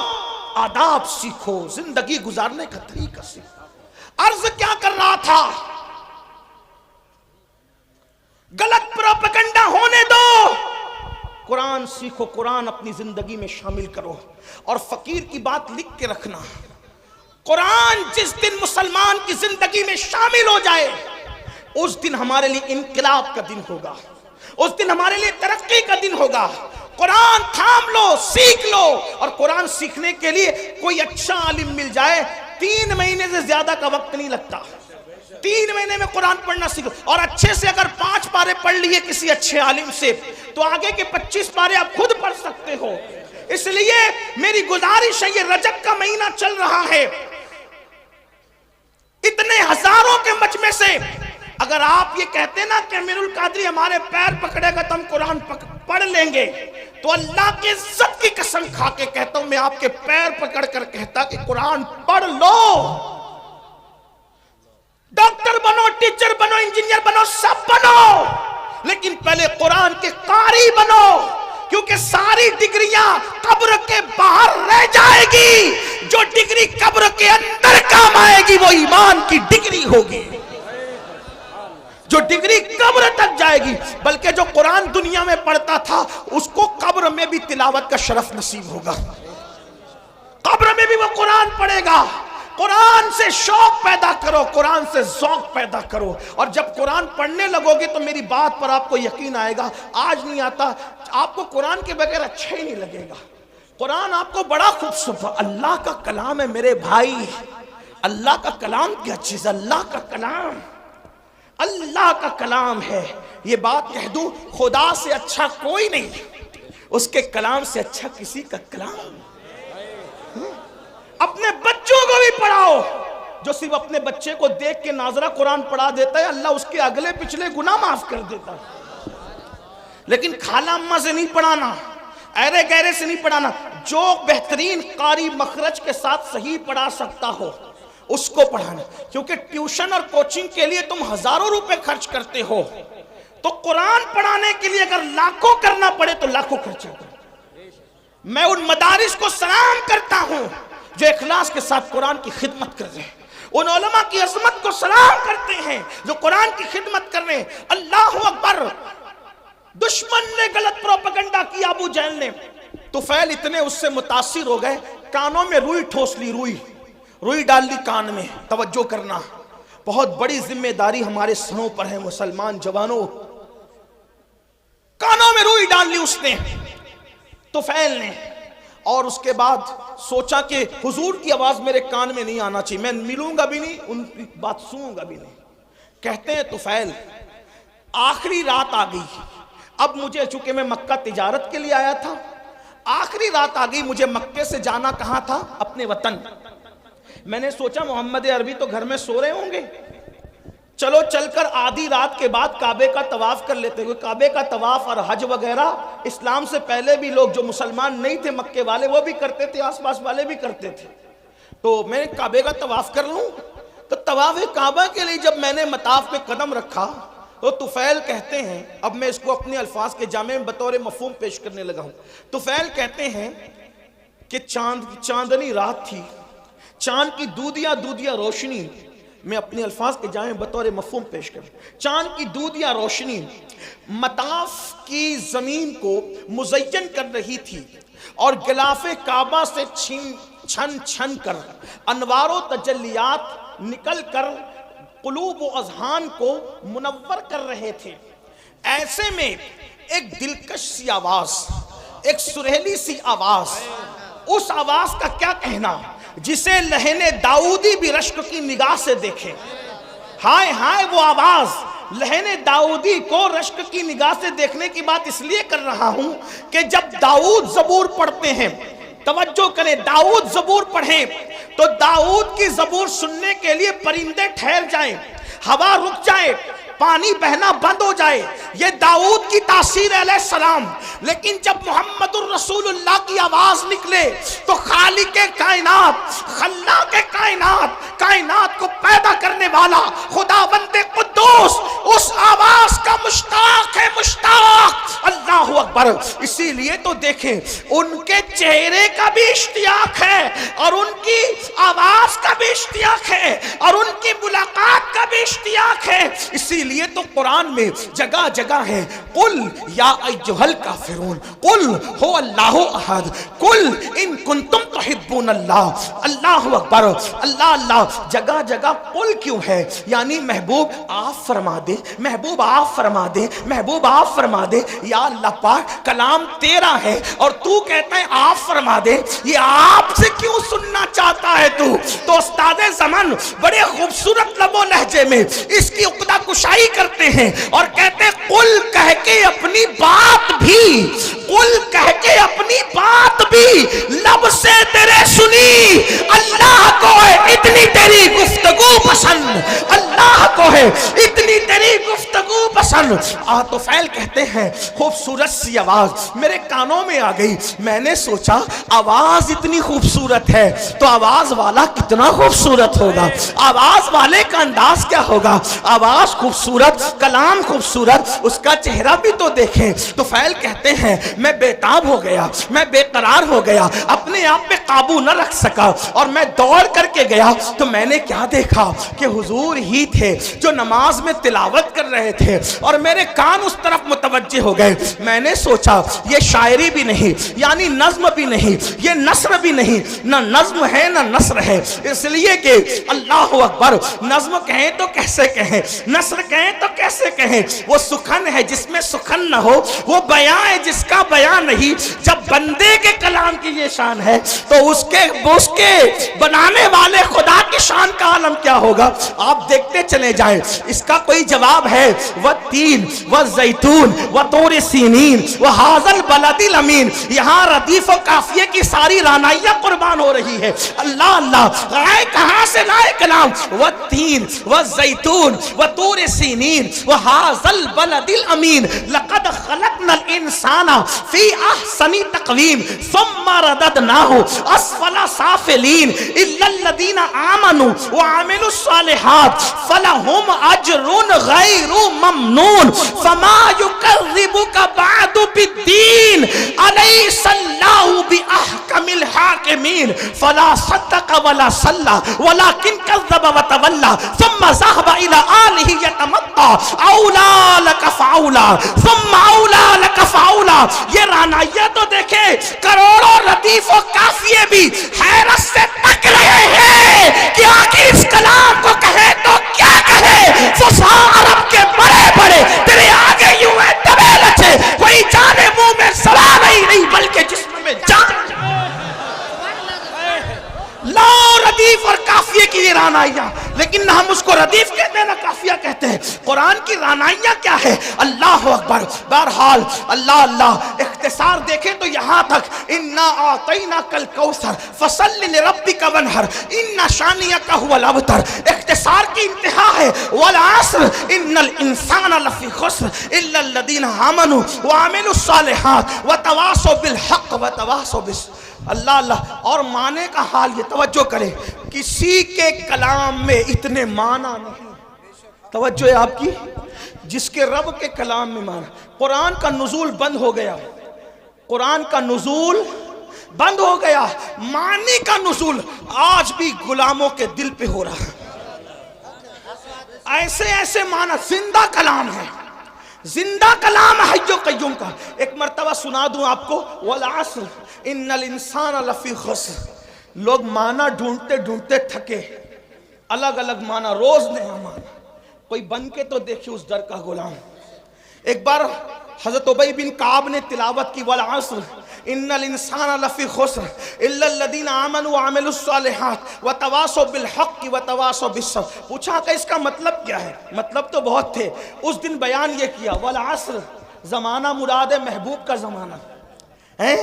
آداب سیکھو, زندگی گزارنے کا طریقہ سیکھو. عرض کیا کر رہا تھا, غلط پروپیگنڈا ہونے دو, قرآن سیکھو, قرآن اپنی زندگی میں شامل کرو. اور فقیر کی بات لکھ کے رکھنا, قرآن جس دن مسلمان کی زندگی میں شامل ہو جائے, اس دن ہمارے لیے انقلاب کا دن ہوگا, اس دن ہمارے لیے ترقی کا دن ہوگا. قرآن تھام لو, سیکھ لو. اور قرآن سیکھنے کے لیے کوئی اچھا عالم مل جائے, 3 مہینے سے زیادہ کا وقت نہیں لگتا. 3 مہینے میں قرآن پڑھنا سیکھو, اور اچھے سے اگر 5 پارے پڑھ لیے کسی اچھے عالم سے تو آگے کے 25 پارے آپ خود پڑھ سکتے ہو. اس لیے میری گزارش ہے, یہ رجب کا مہینہ چل رہا ہے, اتنے ہزاروں کے مجمع سے اگر آپ یہ کہتے نا کہ امیر القادری ہمارے پیر پکڑے گا تو ہم قرآن پڑھ لیں گے, تو اللہ کی عزت کی قسم کھا کے کہتا ہوں, میں آپ کے پیر پکڑ کر کہتا کہ قرآن پڑھ لو. ڈاکٹر بنو, ٹیچر بنو, انجینئر بنو, سب بنو, لیکن پہلے قرآن کے قاری بنو, کیونکہ ساری ڈگریاں قبر کے باہر رہ جائے گی. جو ڈگری قبر کے اندر کام آئے گی وہ ایمان کی ڈگری ہوگی, جو ڈگری قبر تک جائے گی. بلکہ جو قرآن دنیا میں پڑھتا تھا اس کو قبر میں بھی تلاوت کا شرف نصیب ہوگا, قبر میں بھی وہ قرآن پڑھے گا. قرآن سے شوق پیدا کرو, قرآن سے ذوق پیدا کرو, اور جب قرآن پڑھنے لگو گے تو میری بات پر آپ کو یقین آئے گا. آج نہیں آتا, آپ کو قرآن کے بغیر اچھا ہی نہیں لگے گا. قرآن آپ کو بڑا خوبصورت, اللہ کا کلام ہے میرے بھائی, اللہ کا کلام کیا چیز, اللہ کا کلام, اللہ کا کلام ہے. یہ بات کہہ دوں, خدا سے اچھا کوئی نہیں, اس کے کلام سے اچھا کسی کا کلام. اپنے بچوں کو بھی پڑھاؤ, جو صرف اپنے بچے کو دیکھ کے ناظرہ قرآن پڑھا دیتا ہے, اللہ اس کے اگلے پچھلے گناہ معاف کر دیتا ہے. لیکن خالہ اماں سے نہیں پڑھانا, ایرے گہرے سے نہیں پڑھانا. جو بہترین قاری مخرج کے ساتھ صحیح پڑھا سکتا ہو اس کو پڑھانا. کیونکہ ٹیوشن اور کوچنگ کے لیے تم ہزاروں روپے خرچ کرتے ہو, تو قرآن پڑھانے کے لیے اگر لاکھوں کرنا پڑے تو لاکھوں خرچہ کرو. میں ان مدارس کو سلام کرتا ہوں جو اخلاص کے ساتھ قرآن کی خدمت کر رہے ہیں. ان علماء کی عظمت کو سلام کرتے ہیں جو قرآن کی خدمت کر رہے ہیں. اللہ اکبر. دشمن نے غلط پروپیگنڈا کیا ابو جہل نے. طفیل اتنے اس سے متاثر ہو گئے, کانوں میں روئی ٹھوس لی, روئی ڈال لی کان میں. توجہ کرنا, بہت بڑی ذمہ داری ہمارے سروں پر ہے مسلمان جوانوں. کانوں میں روئی ڈال لی اس نے, طفیل نے, اور اس کے بعد سوچا کہ حضور کی آواز میرے کان میں نہیں آنا چاہیے, میں ملوں گا بھی نہیں, ان کی بات سنوں گا بھی نہیں. کہتے ہیں طفیل آخری رات آ گئی, اب مجھے چونکہ میں مکہ تجارت کے لیے آیا تھا, آخری رات آ گئی, مجھے مکے سے جانا کہاں تھا؟ اپنے وطن. میں نے سوچا محمد عربی تو گھر میں سو رہے ہوں گے, چلو چل کر آدھی رات کے بعد کعبے کا طواف کر لیتے ہوئے. کعبے کا طواف اور حج وغیرہ اسلام سے پہلے بھی لوگ جو مسلمان نہیں تھے مکے والے وہ بھی کرتے تھے, آس پاس والے بھی کرتے تھے. تو میں کعبے کا طواف کر لوں. تو طواف کعبہ کے لیے جب میں نے مطاف پہ قدم رکھا تو طفیل کہتے ہیں, اب میں اس کو اپنے الفاظ کے جامع میں بطور مفہوم پیش کرنے لگا ہوں. طفیل کہتے ہیں کہ چاندنی رات تھی, چاند کی دودیا روشنی, میں اپنے الفاظ کے جائیں بطور مفہوم پیش کروں. چاند کی دودیا روشنی مطاف کی زمین کو مزین کر رہی تھی, اور غلاف کعبہ سے چھن چھن کر انوار و تجلیات نکل کر قلوب و اذہان کو منور کر رہے تھے. ایسے میں ایک دلکش سی آواز, ایک سریلی سی آواز, اس آواز کا کیا کہنا جسے لہن داؤدی بھی رشک کی نگاہ سے دیکھے. ہائے ہائے وہ آواز, لہن داؤدی کو رشک کی نگاہ سے دیکھنے کی بات اس لیے کر رہا ہوں کہ جب داؤد زبور پڑھتے ہیں, توجہ کریں, داؤد زبور پڑھیں تو داؤد کی زبور سننے کے لیے پرندے ٹھہر جائیں, ہوا رک جائے, پانی بہنا بند ہو جائے, یہ داؤد کی تاثیر علیہ السلام. لیکن جب محمد الرسول اللہ کی آواز نکلے تو خالق کائنات, خلاق کائنات, کائنات کو پیدا کرنے والا خداوند قدوس اس آواز کا مشتاق ہے, مشتاق. اللہ اکبر. اسی لیے تو دیکھیں ان کے چہرے کا بھی اشتیاق ہے, اور ان کی آواز کا بھی اشتیاق ہے, اور ان کی ملاقات کا بھی اشتیاق ہے. اسی لیے تو قرآن میں جگہ جگہ ہے, قل یا ایھا الکافرون, قل هو اللہ احد, قل ان کنتم تحبون اللہ. اللہ اکبر, اللہ اللہ. جگہ جگہ قل کیوں ہے؟ یعنی محبوب آپ فرما دے, محبوب آپ فرما دے, محبوب آپ فرما دے. یا اللہ پاک کلام تیرا ہے اور تو کہتا ہے آپ فرما دے, یہ آپ سے کیوں سننا چاہتا ہے تو؟ تو استاد زمان بڑے خوبصورت لب و لہجے میں اس کی عقدہ کشائی کرتے ہیں اور کہتے ہیں قل کہہ کے اپنی بات بھی, قل کہہ کے اپنی بات بھی لب سے تیرے سنی. اللہ کو ہے اتنی تیری گفتگو پسند, اللہ کو ہے اتنی تیری گفتگو پسند. طفیل کہتے ہیں خوبصورت سی آواز میرے کانوں میں آ گئی. میں نے سوچا آواز اتنی خوبصورت ہے تو آواز والا کتنا خوبصورت ہوگا, آواز والے کا انداز کیا ہوگا. آواز خوبصورت, کلام خوبصورت, اس کا چہرہ بھی تو دیکھیں. طفیل کہتے ہیں میں بےتاب ہو گیا, میں بے قرار ہو گیا, اپنے آپ پہ قابو نہ رکھ سکا, اور میں دوڑ کر کے گیا تو میں نے کیا دیکھا کہ حضور ہی تھے جو نماز میں تلاوت کر رہے تھے, اور میرے کان اس طرف متوجہ ہو گئے. میں نے سوچا یہ شاعری بھی نہیں, یعنی نظم بھی نہیں, یہ نثر بھی نہیں, نہ نظم ہے نہ نثر ہے. اس لیے کہ اللہ اکبر, نظم کہیں تو کیسے کہیں, نثر کہیں تو کیسے کہیں. وہ سخن ہے جس میں سخن نہ ہو, وہ بیان ہے جس کا بیان نہیں. جب بندے کے کلام کی یہ شان ہے تو اس کے بنانے والے خدا کی شان کا عالم کیا ہوگا. آپ دیکھتے چلے جائیں, اس کا کوئی جواب ہے. والتین والزیتون وطور سینین وہذا البلد الامین. یہاں ردیف و قافیے کی ساری رانائیاں قربان ہو رہی ہے. اللہ اللہ آئے کہاں سے لائے کلام؟ والتین والزیتون وطور سینین وہذا البلد الامین لقد خلقنا الانسان فی احسن تقویم ثم رددناہ اسفل سافلین الا الذین آمنوا وعملوا الصالحات فلہم اجر غیر ممنون فما یکذبک بعد بالدین الیس اللہ باحکم الحاکمین فلا صدق ولا صلی ولكن كذب وتولى ثم ذهب الى آلہ یتمطى اولا لک فاولا ثم اولا لک فاولا. یہ رانائیہ تو دیکھے کروڑوں ردیف و قافیے بھی حیرت سے تک رہے ہیں کہ آخر اس کلام کو کہے تو کیا کہے. فصحا عرب کے بڑے بڑے تیرے آگے یوں ہے دبے لچے کوئی جانے منہ میں سوال ہی نہیں بلکہ جسم میں جان. لا ردیف اور قافیے کی یہ رانائیاں، لیکن نہ ہم اس کو ردیف کہتے ہیں نہ قافیہ کہتے ہیں. قرآن کی رانائیاں کیا ہے؟ اللہ اکبر. بہرحال اللہ اللہ اختصار دیکھیں تو یہاں تک انا اعطیناک الکوثر فصل لربک وانحر ان شانئک هو الابتر. اختصار کی انتہا ہے والعصر ان الانسان لفی خسر الا الذین آمنوا وعملوا الصالحات وتواصوا بالحق وتواصوا بالصبر. اللہ اللہ. اور معنی کا حال یہ توجہ کرے کسی کے کلام میں اتنے معنی نہیں. توجہ ہے آپ کی. جس کے رب کے کلام میں معنی. قرآن کا نزول بند ہو گیا. قرآن کا نزول بند ہو گیا. معنی کا نزول آج بھی غلاموں کے دل پہ ہو رہا ہے. ایسے ایسے معنی. زندہ کلام ہے. زندہ کلام حی و قیوم کا. ایک مرتبہ سنا دوں آپ کو. والعصر ان الانسان لفی خسر. لوگ معنی ڈھونڈتے ڈھونڈتے تھکے. الگ الگ معنی روز نیا معنی. کوئی بن کے تو دیکھیں اس در کا غلام. ایک بار حضرت ابی بن کعب نے تلاوت کی والعصر ان الانسان لفی خسر الا الذین آمنوا وعملوا الصالحات وتواصوا بالحق وتواصوا بالصبر. پوچھا کہ اس کا مطلب کیا ہے؟ مطلب تو بہت تھے. اس دن بیان یہ کیا والعصر زمانہ مراد محبوب کا زمانہ ہے.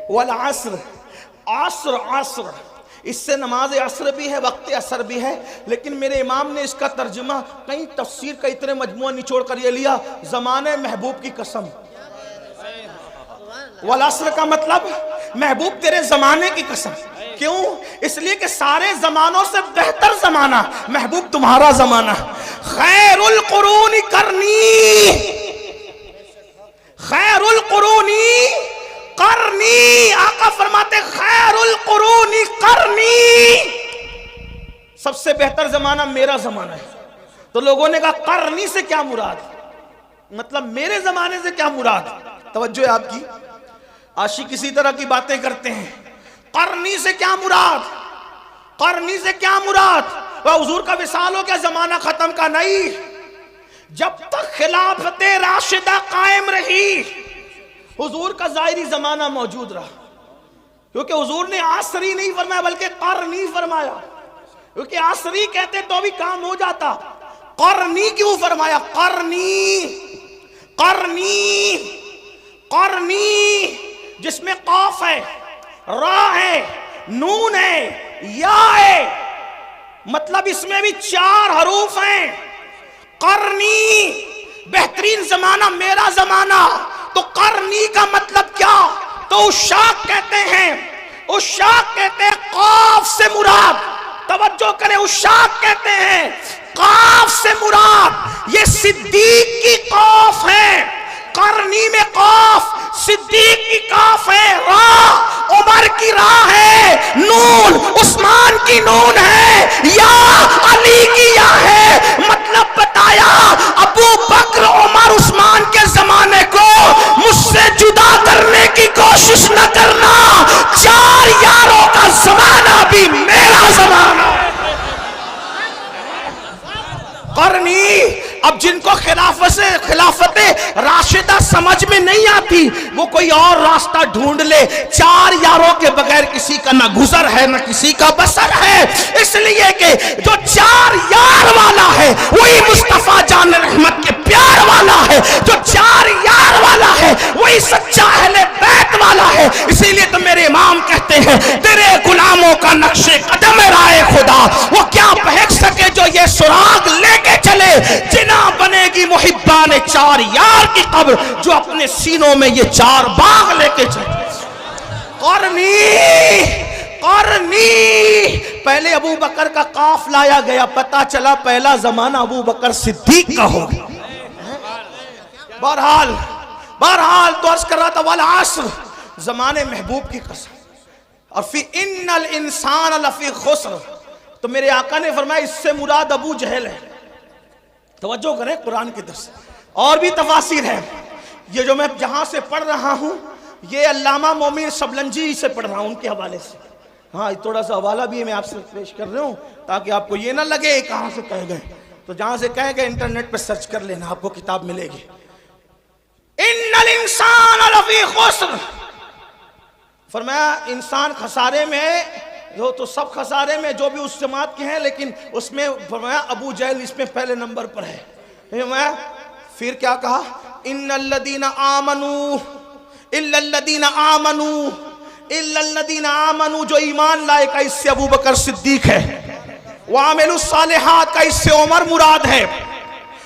والعصر عصر عصر اس سے نماز عصر بھی ہے وقت عصر بھی ہے. لیکن میرے امام نے اس کا ترجمہ کئی تفسیر کا اتنے مجموعہ نچوڑ کر یہ لیا زمانے محبوب کی قسم. والعصر کا مطلب محبوب تیرے زمانے کی قسم. کیوں؟ اس لیے کہ سارے زمانوں سے بہتر زمانہ محبوب تمہارا زمانہ. خیر القرون کرنی خیر القرون کرنی. آقا فرماتے خیر القرون کرنی. سب سے بہتر زمانہ میرا زمانہ ہے. تو لوگوں نے کہا کرنی سے کیا مراد؟ مطلب میرے زمانے سے کیا مراد؟ توجہ ہے آپ کی. عاشق کسی طرح کی باتیں کرتے ہیں. قرنی سے کیا مراد؟ قرنی سے کیا مراد؟ وہ حضور کا وصال ہو کیا زمانہ ختم کا؟ نہیں. جب تک خلافت راشدہ قائم رہی حضور کا ظاہری زمانہ موجود رہا. کیونکہ حضور نے عصری نہیں فرمایا بلکہ قرنی فرمایا. کیونکہ عصری کہتے تو بھی کام ہو جاتا. قرنی کیوں فرمایا؟ قرنی قرنی قرنی جس میں قاف ہے را ہے نون ہے یا ہے. مطلب اس میں بھی 4 حروف ہیں. قرنی بہترین زمانہ میرا زمانہ. تو قرنی کا مطلب کیا؟ تو عشاق کہتے ہیں. عشاق کہتے ہیں قاف سے مراد. توجہ کریں. عشاق کہتے ہیں قاف سے مراد یہ صدیق کی قاف ہے. قرنی میں قاف صدیق کی قاف ہے. را عمر کی را ہے. نون عثمان کی نون ہے. یا علی کی یا ہے. مطلب بتایا ابو بکر عمر عثمان کے زمانے کو مجھ سے جدا کرنے کی کوشش نہ کرنا. 4 یاروں کا زمانہ بھی میرا زمانہ. قرنی. اب جن کو خلافت راشدہ سمجھ میں نہیں آتی وہ کوئی اور راستہ ڈھونڈ لے. 4 یاروں کے بغیر کسی کا نہ گزر ہے نہ کسی کا بسر ہے. اس لیے کہ جو 4 یار والا ہے وہی مصطفیٰ جان رحمت کے پیار والا کے 4 یار کی قبر جو اپنے سینوں میں یہ 4 باغ لے کے چلے. قرنی پہلے ابو بکر کا قاف لایا گیا، پتا چلا پہلا زمانہ ابو بکر صدیق کا ہو گیا. بہرحال تو عرض کر رہا تھا والعصر، زمانے محبوب کی قسم. اور فی ان الانسان لفی خسر، تو میرے آقا نے فرمایا اس سے مراد ابو جہل ہے. توجہ کریں قرآن کی درس، اور بھی تفاسیر ہے. یہ جو میں جہاں سے پڑھ رہا ہوں یہ علامہ مومن شبلنجی سے پڑھ رہا ہوں، ان کے حوالے سے. ہاں تھوڑا سا حوالہ بھی میں آپ سے پیش کر رہا ہوں تاکہ آپ کو یہ نہ لگے کہاں سے کہہ گئے. تو جہاں سے کہہ گئے انٹرنیٹ پہ سرچ کر لینا، آپ کو کتاب ملے گی. ان الانسان لفی خسر، فرمایا انسان خسارے میں، جو تو سب خسارے میں جو بھی اس جماعت کے ہیں، لیکن اس میں فرمایا ابو جہل اس میں پہلے نمبر پر ہے. پھر کیا کہا؟ ان الذین آمنوا الا الذین آمنوا الا الذین آمنوا، جو ایمان لائے کا اس سے ابو بکر صدیق ہے. وعملوا الصالحات کا اس سے عمر مراد ہے.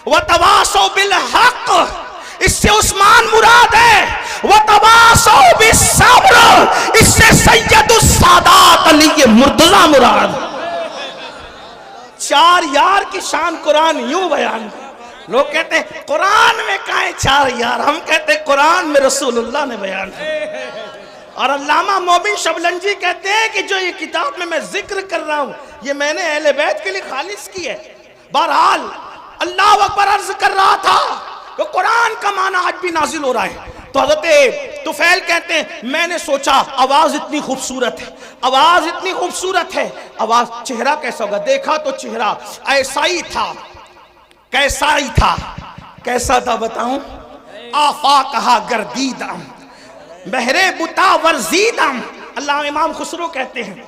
وتواصوا بالحق اس سے عثمان مراد ہے. وتواصوا بالصبر اس سے سید السادات علی مرتضی مراد. 4 یار کی شان قرآن یوں بیان. لوگ کہتے ہیں قرآن میں کہاں 4 یار، ہم کہتے ہیں قرآن میں رسول اللہ نے بیان. اور علامہ مومن شبلنجی کہتے ہیں کہ جو یہ کتاب میں ذکر کر رہا ہوں یہ میں نے اہل بیت کے لیے خالص کی ہے. بہرحال اللہ اکبر عرض کر رہا تھا کہ قرآن کا معنی آج بھی نازل ہو رہا ہے. تو حضرت طفیل کہتے ہیں میں نے سوچا آواز اتنی خوبصورت ہے، آواز اتنی خوبصورت ہے، آواز چہرہ کیسا ہوگا؟ دیکھا تو چہرہ ایسا ہی تھا. کیسا ہی تھا؟ کیسا تھا بتاؤں؟ آفاقہا گردیدم بہرے بتا ورزیدم. اللہ امام خسرو کہتے ہیں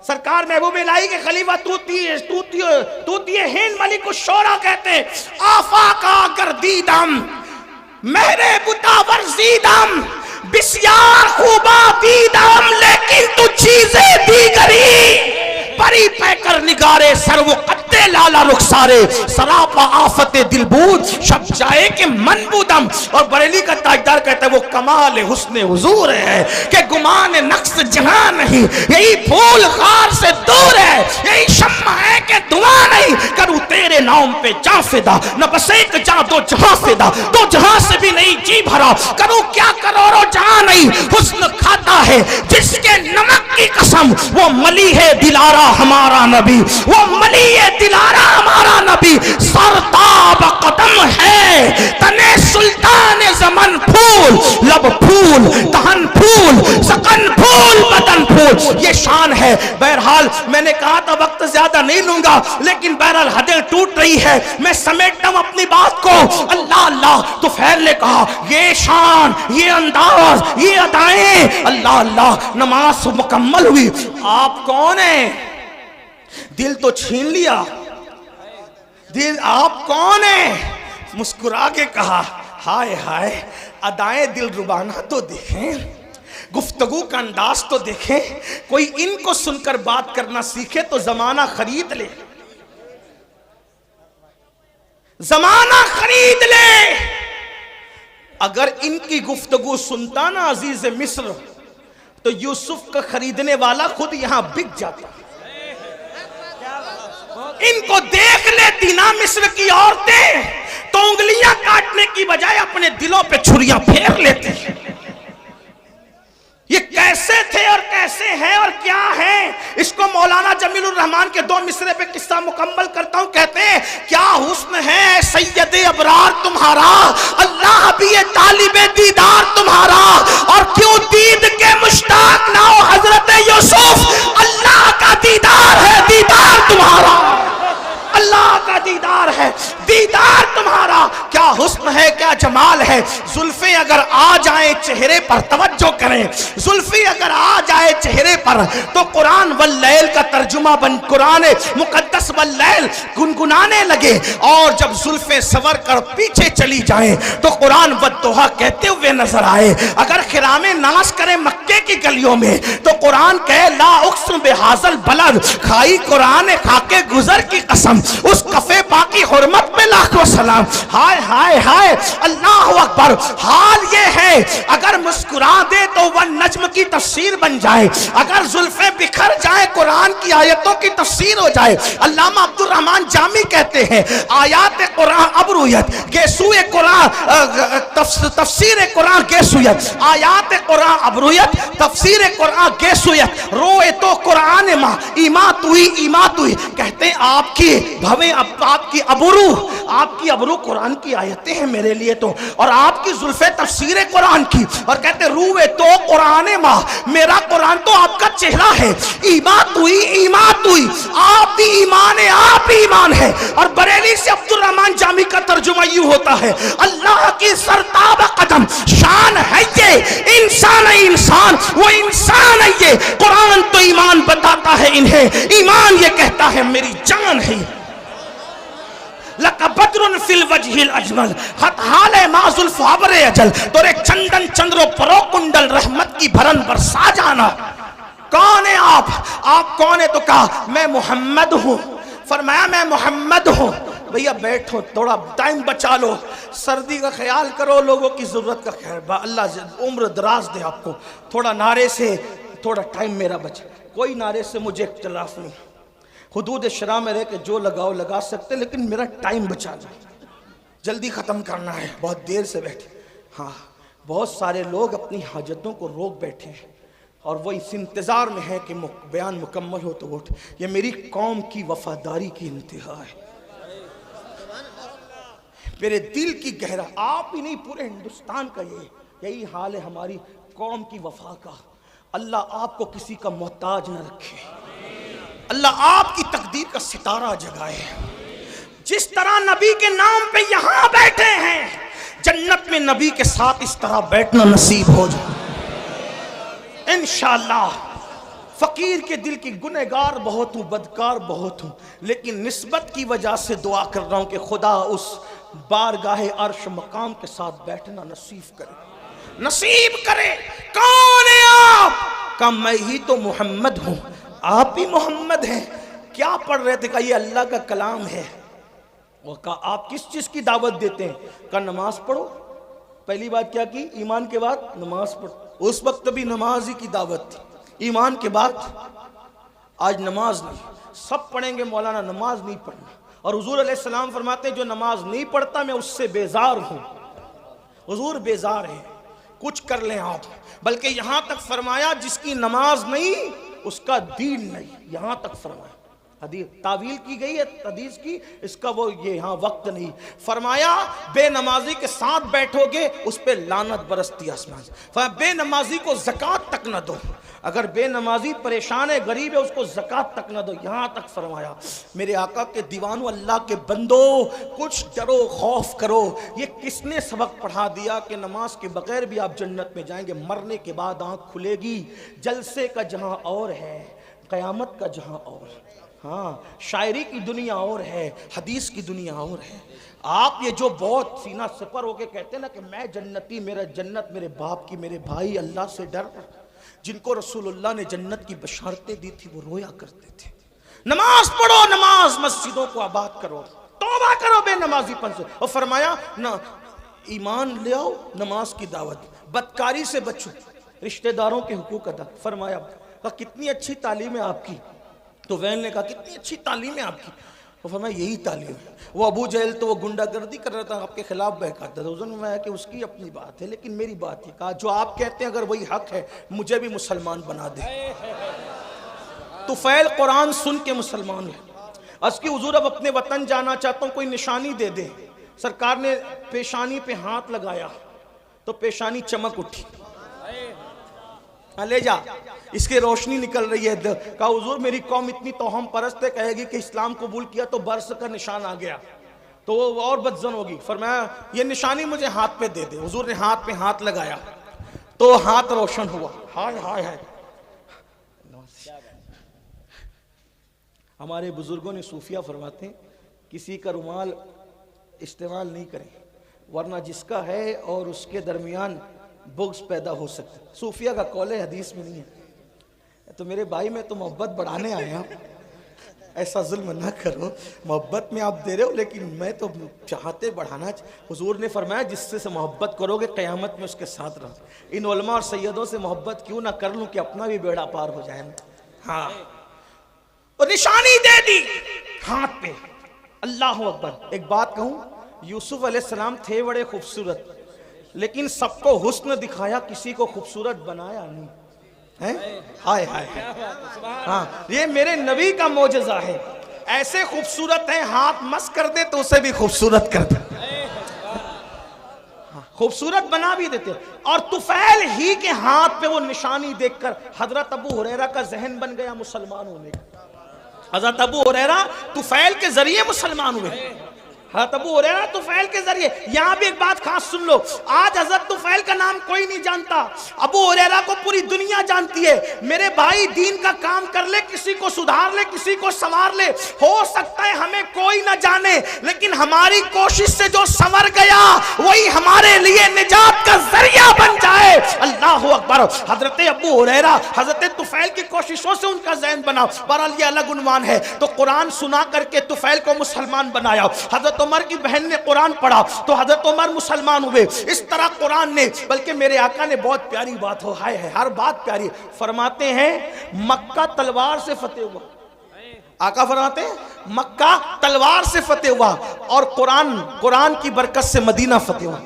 سرکار محبوب الہی کے خلیفہ توتی ہند ملک الشورى کہتے ہیں آفاقہا گردیدم مہرے بتا ورزیدم بسیار خوبا دیدم لیکن تو چیزیں دیگری پری پیکر نگارے سرو قد لالا رخسارے سراپا آفت دل بود شب جائے کہ من بودم. اور بریلی کا تاجدار کہتا ہے وہ کمال حسن حضور ہے کہ گمان نقص جہاں نہیں، یہی پھول غار سے دور ہے، یہی شمع ہے کہ دعا نہیں. کروں تیرے نام پہ جاں فدا نہ بس ایک جاں دو جہاں فدا، 2 جہاں سے بھی نہیں جی بھرا. کروں کیا کروڑوں جہاں نہیں، حسن کھاتا ہے جس کے نمک کی قسم. وہ ملی ہے دلارا ہمارا نبی، وہ ملی ہے دلارا ہمارا نبی. سرتاب قدم ہے تنے سلطان زمن پھول، لب پھول دہن پھول سکن پھول بدن پھول. یہ شان ہے. بہرحال میں نے کہا تھا وقت زیادہ نہیں لوں گا، لیکن بہرحال حدیں ٹوٹ رہی ہے، میں سمیٹتا ہوں اپنی بات کو. اللہ اللہ تو فیل نے کہا یہ شان، یہ انداز، یہ ادائیں. اللہ اللہ نماز مکمل ہوئی. آپ کون ہیں؟ دل تو چھین لیا. دل آپ کون ہیں؟ مسکرا کے کہا ہائے ہائے ادائیں دل ربانہ تو دیکھیں، گفتگو کا انداز تو دیکھیں. کوئی ان کو سن کر بات کرنا سیکھے تو زمانہ خرید لے، زمانہ خرید لے. اگر ان کی گفتگو سنتا نا عزیز مصر تو یوسف کا خریدنے والا خود یہاں بک جاتا. ان کو دیکھ لیتی نا مصر کی عورتیں تو انگلیاں کاٹنے کی بجائے اپنے دلوں پہ چھریاں پھیر لیتے. یہ کیسے تھے اور کیسے ہیں اور کیا ہیں؟ اس کو مولانا جمیل الرحمان کے 2 مصرے پہ قصہ مکمل کرتا ہوں. کہتے ہیں کیا حسن ہے سید ابرار تمہارا، اللہ بھی یہ طالب دیدار تمہارا. اور کیوں دید کے مشتاق نہ ہو حضرت یوسف، اللہ کا دیدار ہے دیدار تمہارا، اللہ کا دیدار ہے دیدار تمہارا. کیا حسن ہے کیا جمال ہے. زلفیں اگر آ جائیں چہرے پر، توجہ کریں، زلفیں اگر آ جائے چہرے پر تو قرآن واللیل کا ترجمہ بن قرآن مقدس واللیل گنگنانے لگے. اور جب زلفیں سور کر پیچھے چلی جائیں تو قرآن والضحیٰ کہتے ہوئے نظر آئے. اگر خرام ناز کریں مکے کی گلیوں میں تو قرآن کہے لا اقسم بہذا البلد، کھائی قرآن کھا کے گزر کی قسم، اس کفے باقی حرمت میں لاکھ و سلام. ہائے ہائے ہائے اللہ اکبر. حال یہ ہے اگر مسکرا دے تو وہ نجم کی تفسیر بن جائے, اگر زلفیں بکھر جائیں قرآن کی آیتوں کی تفسیر ہو جائے. علامہ عبد الرحمن جامی کہتے ہیں آیات قرآن ابرویت گیسوئے قرآن, تفسیر قرآن گیسویت, آیات قرآن ابرویت, تفسیر قرآن گیسویت, روئے تو قرآن ماں ایمات ہوئی ایمات ہوئی. کہتے ہیں آپ کی بھویں آپ کی ابرو قرآن کی آیتیں ہیں میرے لیے تو, اور آپ کی زلفیں تفسیر قرآن کی, اور کہتے روئے تو قرآن ماں, میرا قرآن تو آپ کا چہرہ ہے. ایمات ہوئی ایمات ہوئی, آپ بھی ایمان ہے, آپ بھی ایمان ہے. اور بریلی سے عبد الرحمن جامی کا ترجمہ یوں ہوتا ہے اللہ کی سرتاب قدم شان ہے یہ, انسان ہے انسان, وہ انسان ہے یہ. قرآن تو ایمان بتاتا ہے انہیں, ایمان یہ کہتا ہے میری جان ہے. لَكَ بَدْرٌ فِي الْوَجْهِ الْأَجْمَلِ خط حال ہے ما زلف عبر اجل, تورے چندن چندرو پرو کنڈل رحمت کی بھرن برسا جانا. کون ہے آپ کون ہے؟ تو کہا میں محمد ہوں. فرمایا میں محمد ہوں. بھیا بیٹھو, تھوڑا ٹائم بچا لو, سردی کا خیال کرو, لوگوں کی ضرورت کا خیر, اللہ عمر دراز دے آپ کو. تھوڑا نعرے سے تھوڑا ٹائم میرا بچے, کوئی نعرے سے مجھے اختلاف نہیں, حدود شرع میں رہ کے جو لگاؤ لگا سکتے, لیکن میرا ٹائم بچا لو, جلدی ختم کرنا ہے, بہت دیر سے بیٹھے. ہاں بہت سارے لوگ اپنی حاجتوں کو روک بیٹھے ہیں اور وہ اس انتظار میں ہے کہ بیان مکمل ہو تو اٹھ. یہ میری قوم کی وفاداری کی انتہا ہے, میرے دل کی گہرا, آپ ہی نہیں پورے ہندوستان کا یہی حال ہے ہماری قوم کی وفا کا. اللہ آپ کو کسی کا محتاج نہ رکھے, اللہ آپ کی تقدیر کا ستارہ جگائے. جس طرح نبی کے نام پہ یہاں بیٹھے ہیں, جنت میں نبی کے ساتھ اس طرح بیٹھنا نصیب ہو جائے انشاءاللہ. فقیر کے دل کی گنہگار بہت ہوں, بدکار بہت ہوں, لیکن نسبت کی وجہ سے دعا کر رہا ہوں کہ خدا اس بارگاہ عرش مقام کے ساتھ بیٹھنا نصیب کرے. کون ہے آپ؟ کہا میں ہی تو محمد ہوں. آپ بھی محمد ہیں. کیا پڑھ رہے تھے؟ کہا یہ اللہ کا کلام ہے. وہ کہا آپ کس چیز کی دعوت دیتے ہیں؟ کہا نماز پڑھو. پہلی بات کیا کی؟ ایمان کے بعد نماز پڑھو. اس وقت بھی نماز ہی کی دعوت تھی, ایمان کے بعد. آج نماز نہیں, سب پڑھیں گے مولانا نماز نہیں پڑھنا, اور حضور علیہ السلام فرماتے ہیں جو نماز نہیں پڑھتا میں اس سے بیزار ہوں. حضور بیزار ہیں, کچھ کر لیں آپ. بلکہ یہاں تک فرمایا جس کی نماز نہیں اس کا دین نہیں, یہاں تک فرمایا. حدیث تعویل کی گئی ہے حدیث کی, اس کا وہ یہ یہاں وقت نہیں. فرمایا بے نمازی کے ساتھ بیٹھو گے اس پہ لعنت برستی آسمان سے. فرمایا بے نمازی کو زکوٰۃ تک نہ دو, اگر بے نمازی پریشان ہے غریب ہے اس کو زکوٰۃ تک نہ دو. یہاں تک فرمایا. میرے آقا کے دیوانوں, اللہ کے بندو, کچھ ڈرو خوف کرو. یہ کس نے سبق پڑھا دیا کہ نماز کے بغیر بھی آپ جنت میں جائیں گے؟ مرنے کے بعد آنکھ کھلے گی, جلسے کا جہاں اور ہے, قیامت کا جہاں اور ہے. ہاں شاعری کی دنیا اور ہے, حدیث کی دنیا اور ہے. آپ یہ جو بہت سینہ سپر ہو کے کہتے ہیں نا کہ میں جنتی, میرا جنت میرے باپ کی, میرے بھائی اللہ سے ڈر, جن کو رسول اللہ نے جنت کی بشارتیں دی تھی وہ رویا کرتے تھے. نماز پڑھو, نماز مسجدوں کو آباد کرو, توبہ کرو بے نمازی پن سے. اور فرمایا نہ ایمان لے آؤ, نماز کی دعوت, بدکاری سے بچو, رشتہ داروں کے حقوق ادا. فرمایا کتنی اچھی تعلیم ہے آپ کی. تو ویل نے کہا کتنی اچھی تعلیم ہے آپ کی. وہ فرمایا یہی تعلیم ہے. وہ ابو جہل تو وہ گنڈا گردی کر رہا تھا, آپ کے خلاف بہکاتا تھا. حضور نے فرمایا کہ اس کی اپنی بات ہے, لیکن میری بات یہ, کہا جو آپ کہتے ہیں اگر وہی حق ہے مجھے بھی مسلمان بنا دے. تو فیل قرآن سن کے مسلمان ہے. اس کی حضور اب اپنے وطن جانا چاہتا ہوں, کوئی نشانی دے دے. سرکار نے پیشانی پہ ہاتھ لگایا تو پیشانی چمک اٹھی. لے جا, اس کی روشنی نکل رہی ہے. کہا حضور میری قوم اتنی توہم پرست ہے, کہے گی کہ اسلام قبول کیا تو برس کا نشان آ گیا تو وہ اور بدزن ہوگی. فرمایا یہ نشانی مجھے ہاتھ پہ دے دے. حضور نے ہاتھ پہ ہاتھ لگایا تو ہاتھ روشن ہوا. ہائے ہائے ہائے. ہمارے بزرگوں نے صوفیہ فرماتے ہیں کسی کا رومال استعمال نہیں کریں, ورنہ جس کا ہے اور اس کے درمیان بغض پیدا ہو سکتا. صوفیہ کا قول ہے, حدیث میں نہیں ہے. تو میرے بھائی میں تو محبت بڑھانے آیا ہوں. ایسا ظلم نہ کرو، محبت میں آپ دے رہے ہو لیکن میں تو چاہتے بڑھانا۔ حضور نے فرمایا جس سے محبت کرو گے قیامت میں اس کے ساتھ رہو۔ ان علماء اور سیدوں سے محبت کیوں نہ کر لوں کہ اپنا بھی بیڑا پار ہو جائے۔ ہاں، اور نشانی دے دی ہاتھ پہ۔ اللہ اکبر۔ ایک بات کہوں، یوسف علیہ السلام تھے بڑے خوبصورت، لیکن سب کو حسن دکھایا، کسی کو خوبصورت بنایا نہیں۔ ہائے ہائے، ہاں یہ میرے نبی کا معجزہ ہے۔ ایسے خوبصورت ہیں ہاتھ مس کر دے تو اسے بھی خوبصورت کر دے، خوبصورت بنا بھی دیتے۔ اور طفیل ہی کے ہاتھ پہ وہ نشانی دیکھ کر حضرت ابو ہریرہ کا ذہن بن گیا مسلمان ہونے کا۔ حضرت ابو ہریرہ طفیل کے ذریعے مسلمان ہوئے۔ حضرت ابو ہریرہ طفیل کے ذریعے۔ یہاں بھی ایک بات خاص سن لو، آج حضرت طفیل کا نام کوئی نہیں جانتا، ابو ہریرہ کو پوری دنیا جانتی ہے۔ میرے بھائی دین کا کام کر لے، کسی کو سدھار لے، کسی کو سنوار لے، ہو سکتا ہے ہمیں کوئی نہ جانے، لیکن ہماری کوشش سے جو سنور گیا وہی ہمارے لیے نجات کا ذریعہ بن جائے۔ اللہ اکبر۔ حضرت ابو ہریرہ حضرت طفیل کی کوششوں سے ان کا ذہن بنا۔ بہرحال یہ الگ عنوان ہے۔ تو قرآن سنا کر کے طفیل کو مسلمان بنایا۔ حضرت عمر کی بہن نے قرآن پڑھا تو حضرت عمر مسلمان ہوئے۔ اس طرح قرآن نے، بلکہ میرے آقا نے بہت پیاری بات ہو، ہائے ہے ہر بات پیاری، فرماتے ہیں مکہ تلوار سے فتح ہوا۔ آقا فرماتے ہیں مکہ تلوار سے فتح ہوا، اور قرآن کی برکت سے مدینہ فتح ہوا۔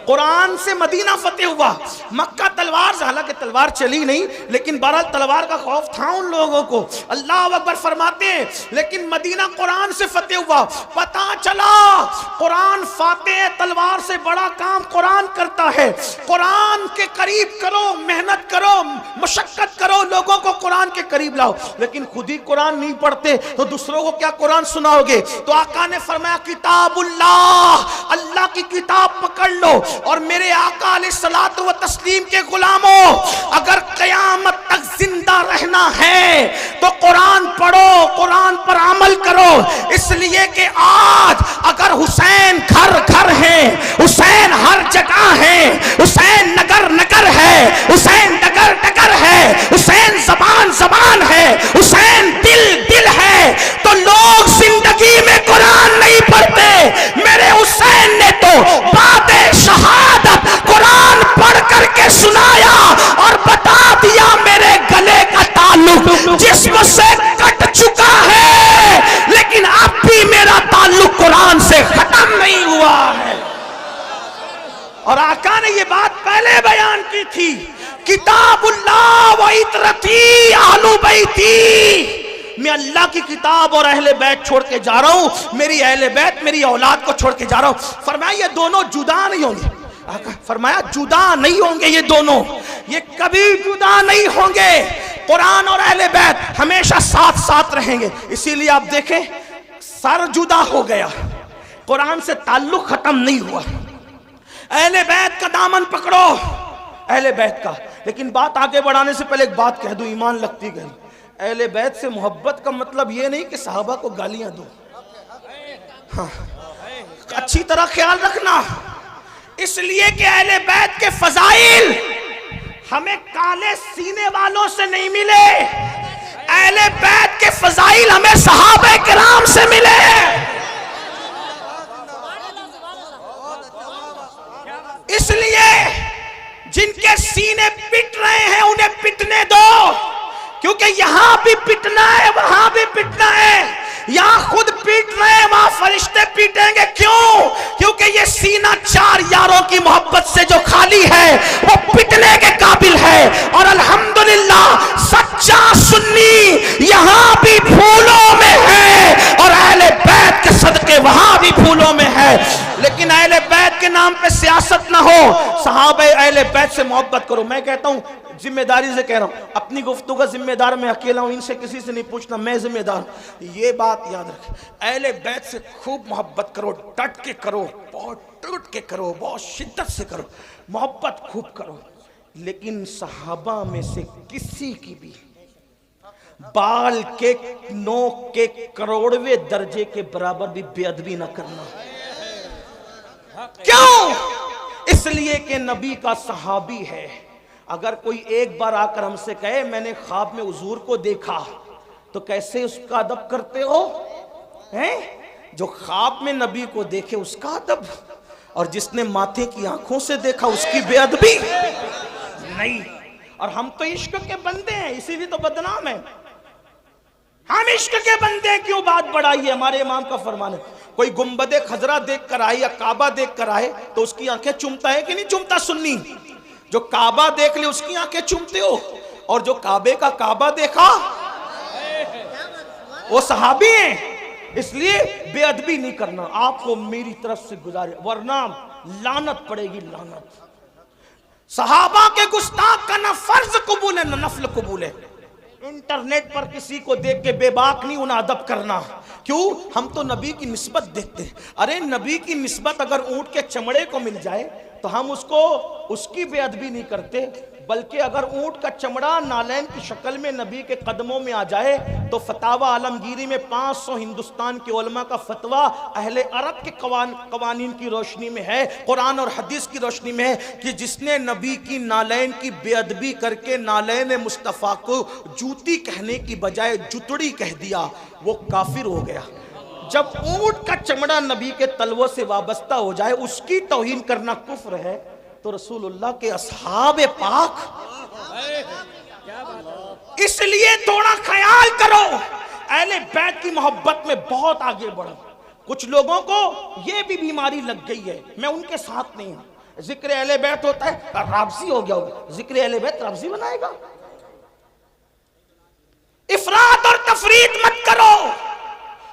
قرآن سے مدینہ فتح ہوا، مکہ تلوار سے، حالانکہ تلوار چلی نہیں لیکن بہرحال تلوار کا خوف تھا ان لوگوں کو۔ اللہ اکبر فرماتے ہیں لیکن مدینہ قرآن سے فتح ہوا۔ پتہ چلا قرآن فاتح ہے، تلوار سے بڑا کام قرآن کرتا ہے۔ قرآن کے قریب کرو، محنت کرو، مشقت کرو، لوگوں کو قرآن کے قریب لاؤ، لیکن خود ہی قرآن نہیں پڑھتے تو دوسروں کو کیا قرآن سناؤ گے؟ تو آقا نے فرمایا کتاب اللہ، اللہ کی کتاب پکڑ لو۔ اور میرے آقا علیہ الصلوۃ والتسلیم کے غلاموں، اگر قیامت تک زندہ رہنا ہے تو قرآن پڑھو، قرآن پر عمل کرو، اس لیے کہ آج اگر حسین گھر گھر ہے، حسین ہر جگہ ہے، حسین نگر نگر ہے، حسین ڈگر ڈگر ہے، حسین زبان زبان ہے، حسین دل دل ہے، تو لوگ زندگی میں قرآن نہیں پڑھتے۔ میرے حسین نے تو بعد شہادت قرآن پڑھ کر کے سنایا اور بتا دیا میرے گلے کا تعلق جسم سے کٹ چکا ہے، لیکن اب بھی میرا تعلق قرآن سے ختم نہیں ہوا ہے۔ اور آقا نے یہ بات پہلے بیان کی تھی، کتاب اللہ و عطرتی اہل بیتی، میں اللہ کی کتاب اور اہل بیت چھوڑ کے جا رہا ہوں، میری اہل بیت میری اولاد کو چھوڑ کے جا رہا ہوں۔ فرمایا یہ دونوں جدا نہیں ہوں گے، فرمایا جدا نہیں ہوں گے، یہ دونوں یہ کبھی جدا نہیں ہوں گے۔ قرآن اور اہل بیت ہمیشہ ساتھ ساتھ رہیں گے۔ اسی لیے آپ دیکھیں سر جدا ہو گیا، قرآن سے تعلق ختم نہیں ہوا۔ اہل بیت کا دامن پکڑو، اہل بیت کا۔ لیکن بات آگے بڑھانے سے پہلے ایک بات کہہ دوں، ایمان لگتی گئی، اہل بیت سے محبت کا مطلب یہ نہیں کہ صحابہ کو گالیاں دو، ہاں اچھی طرح خیال رکھنا، اس لیے کہ اہل بیت کے فضائل ہمیں کالے سینے والوں سے نہیں ملے، اہل بیت کے فضائل ہمیں صحابہ کرام سے ملے۔ اس لیے جن کے سینے پٹ رہے ہیں انہیں پٹنے دو، کیونکہ یہاں بھی پٹنا ہے وہاں بھی پٹنا ہے، یہاں خود پیٹ رہے ہیں وہاں فرشتے پیٹیں گے۔ کیوں؟ کیونکہ یہ سینہ چار یاروں کی محبت سے جو خالی ہے وہ پٹنے کے قابل ہے۔ اور الحمدللہ سچا سنی یہاں بھی پھولوں میں ہے، اور اہل بیت کے صدقے وہاں بھی پھولوں میں ہے۔ لیکن اہل بیت کے نام پہ سیاست نہ ہو، صحابہ اہل بیت سے محبت کرو۔ میں کہتا ہوں ذمہ داری سے کہہ رہا ہوں، اپنی گفتگو کا ذمہ دار میں اکیلا ہوں، ان سے کسی سے نہیں پوچھنا، میں ذمہ دار ہوں۔ یہ بات یاد رکھیں، اہل بیت سے خوب محبت کرو، ڈٹ کے کرو، بہت ٹوٹ کے کرو، بہت شدت سے کرو، محبت خوب کرو، لیکن صحابہ میں سے کسی کی بھی بال کے نوک کے کروڑویں درجے کے برابر بھی بے ادبی نہ کرنا۔ کیوں؟ اس لیے کہ نبی کا صحابی ہے۔ اگر کوئی ایک بار آ کر ہم سے کہے میں نے خواب میں حضور کو دیکھا، تو کیسے اس کا ادب کرتے ہو ہیں؟ جو خواب میں نبی کو دیکھے اس کا ادب، اور جس نے ماتھے کی آنکھوں سے دیکھا اس کی بے ادبی نہیں۔ اور ہم تو عشق کے بندے ہیں، اسی لیے تو بدنام ہے۔ ہم عشق کے بندے ہیں، کیوں بات بڑھائی ہے؟ ہمارے امام کا فرمان ہے، کوئی گنبد خضرا دیکھ کر آئے یا کعبہ دیکھ کر آئے تو اس کی آنکھیں چومتا ہے کہ نہیں چومتا؟ سنی جو کعبہ دیکھ لے اس کی آنکھیں چومتے ہو، اور جو کعبے کا کعبہ دیکھا وہ صحابی ہیں۔ اس لیے بے ادبی نہیں کرنا، آپ کو میری طرف سے گزارش، ورنہ لعنت پڑے گی، لعنت۔ صحابہ کے گستاخ کا نہ فرض قبول ہے نہ نفل قبول ہے۔ انٹرنیٹ پر کسی کو دیکھ کے بے باک نہیں انہیں ادب کرنا، کیوں؟ ہم تو نبی کی نسبت دیکھتے ہیں۔ ارے نبی کی نسبت اگر اونٹ کے چمڑے کو مل جائے تو ہم اس کی بے ادبی نہیں کرتے، بلکہ اگر اونٹ کا چمڑا نالین کی شکل میں نبی کے قدموں میں آ جائے تو فتاوی عالمگیری میں 500 ہندوستان کے علماء کا فتویٰ اہل عرب کے قوانین کی روشنی میں ہے، قرآن اور حدیث کی روشنی میں ہے کہ جس نے نبی کی نالین کی بے ادبی کر کے نالین مصطفیٰ کو جوتی کہنے کی بجائے جتڑی کہہ دیا وہ کافر ہو گیا۔ جب اونٹ کا چمڑا نبی کے تلووں سے وابستہ ہو جائے اس کی توہین کرنا کفر ہے، تو رسول اللہ کے اصحاب پاک، اس لیے تھوڑا خیال کرو، اہل بیت کی محبت میں بہت آگے بڑھو۔ کچھ لوگوں کو یہ بھی بیماری لگ گئی ہے، میں ان کے ساتھ نہیں ہوں، ذکر اہل بیت ہوتا ہے رابضی ہو گیا ہوگا، ذکر اہل بیت رابضی بنائے گا؟ افراط اور تفریط مت کرو،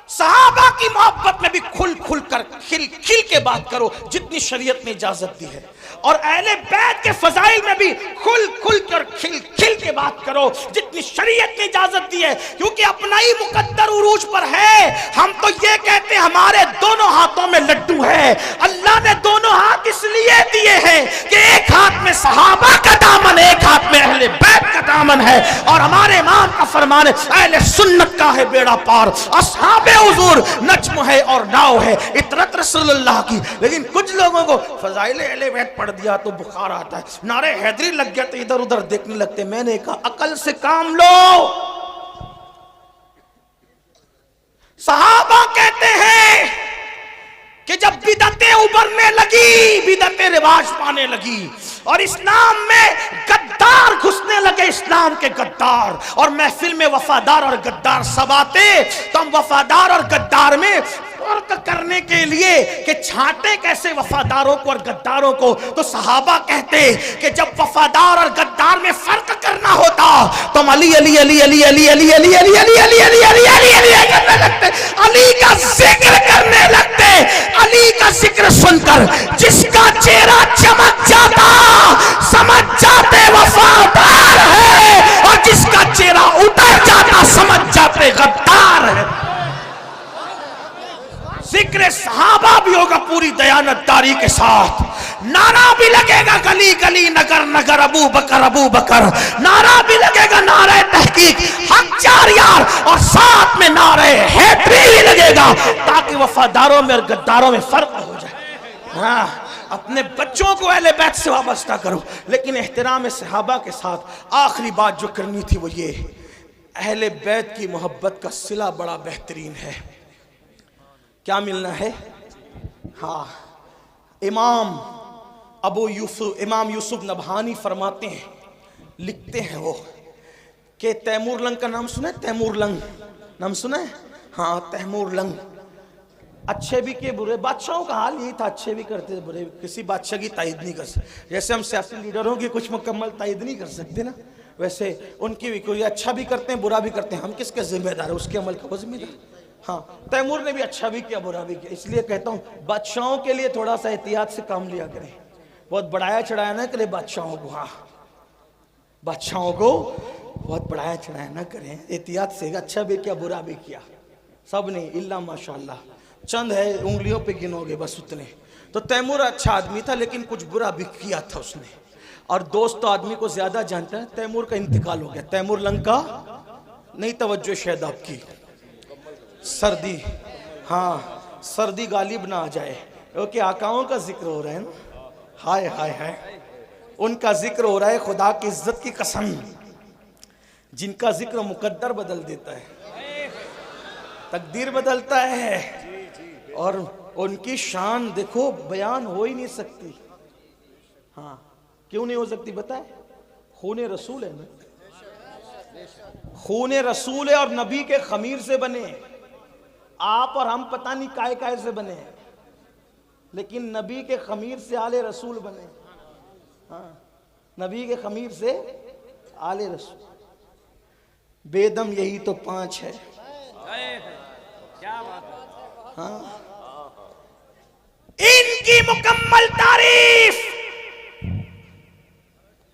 صحابہ کی محبت میں بھی کھل کھل کر کھل کھل کے بات کرو جتنی شریعت نے اجازت دی ہے، اور اہل بیت کے فضائل میں بھی کھل کھل کر کھل کھل کے بات کرو جتنی شریعت نے اجازت دی ہے، کیونکہ اپنا ہی مقدر عروج پر ہے۔ ہم تو یہ کہتے ہیں ہمارے دونوں ہاتھوں میں لڈو ہے، اللہ نے دونوں ہاتھ اس لیے دیے ہیں کہ ایک ہاتھ میں صحابہ کا دامن، ایک ہاتھ میں اہل بیت کا دامن ہے، اور ہمارے امام کا فرمان ہے اہل سنت کا ہے بیڑا پار، اصحاب حضور نجم ہے اور ناؤ ہے، اطرت رسول اللہ کی۔ لیکن کچھ لوگوں کو فضائل اہل بیت پڑھ دیا تو بخار آتا ہے، نعرہ حیدری لگ گیا تو ادھر ادھر دیکھنے لگتے۔ میں نے کہا عقل سے کام لو۔ صحابہ کہتے ہیں کہ جب بدعتیں ابھرنے لگی، بدعتیں رواج پانے لگی اور اسلام میں غدار گھسنے لگے، اسلام کے غدار، اور محفل میں وفادار اور غدار سب آتے، تو ہم وفادار اور غدار میں فرق کرنے کے لیے کہ چھانٹے کیسے وفاداروں کو اور غداروں کو، تو صحابہ کہتے کہ جب وفادار اور غدار میں فرق کرنا ہوتا تو ہم علی علی علی علی علی علی علی علی علی علی علی علی علی علی کرنے لگتے، علی کا ذکر کرنے لگتے۔ علی کا ذکر سن کر جس کا چہرہ چمک جاتا سمجھ جاتے وفادار ہے، اور جس کا چہرہ اتر جاتا سمجھ جاتے غدار ہے۔ ذکر صحابہ بھی ہوگا پوری دیانتداری کے ساتھ، نعرہ بھی لگے گا گلی گلی نگر نگر ابو بکر، نعرہ بھی لگے گا نعرہ تحقیق حق چار یار، اور ساتھ میں نعرہ حیدری بھی لگے گا تاکہ وفاداروں میں اور غداروں میں فرق ہو جائے۔ ہاں، اپنے بچوں کو اہل بیت سے وابستہ کرو، لیکن احترام صحابہ کے ساتھ۔ آخری بات جو کرنی تھی وہ یہ، اہل بیت کی محبت کا صلہ بڑا بہترین ہے۔ کیا ملنا ہے؟ ہاں، امام یوسف نبہانی فرماتے ہیں، لکھتے ہیں وہ کہ تیمور لنگ کا نام سنا ہے؟ تیمور لنگ نام سنا ہے؟ ہاں، تیمور لنگ اچھے بھی کیے برے، بادشاہوں کا حال یہی تھا، اچھے بھی کرتے برے، کسی بادشاہ کی تائید نہیں کر سکتے، جیسے ہم سیاسی لیڈروں کی کچھ مکمل تائید نہیں کر سکتے نا، ویسے ان کی بھی کوئی اچھا بھی کرتے ہیں برا بھی کرتے ہیں، ہم کس کے ذمہ دار ہیں؟ اس کے عمل کا وہ ذمہ دار۔ ہاں، تیمور نے بھی اچھا بھی کیا برا بھی کیا، اس لیے کہتا ہوں بادشاہوں کے لیے تھوڑا سا احتیاط سے کام لیا کریں، بہت بڑھایا چڑھایا نہ کریں بادشاہوں کو، ہاں بادشاہوں کو بہت بڑھایا چڑھایا نہ کریں، احتیاط سے، اچھا بھی کیا برا بھی کیا، سب نے الا ماشاءاللہ، چند ہے انگلیوں پہ گنو گے بس اتنے۔ تو تیمور اچھا آدمی تھا لیکن کچھ برا بھی کیا تھا اس نے، اور دوست تو آدمی کو زیادہ جانتا ہے۔ تیمور کا انتقال ہو گیا، تیمور لنگ کا نہیں، توجہ شاید آپ کی، سردی، ہاں سردی غالب نہ آ جائے، کیونکہ آقاؤں کا ذکر ہو رہا ہے نا، ہائے ہائے ہائے، ان کا ذکر ہو رہا ہے، خدا کی عزت کی قسم، جن کا ذکر مقدر بدل دیتا ہے۔ تقدیر بدلتا ہے، اور ان کی شان دیکھو بیان ہو ہی نہیں سکتی. ہاں کیوں نہیں ہو سکتی بتائے؟ خون رسول ہے نا، خون رسول ہے، اور نبی کے خمیر سے بنے. آپ اور ہم پتہ نہیں کائے کائے سے بنے ہیں، لیکن نبی کے خمیر سے آل رسول بنے. ہاں نبی کے خمیر سے آل رسول. بے دم یہی تو 5 ہے. ہاں ان کی مکمل تعریف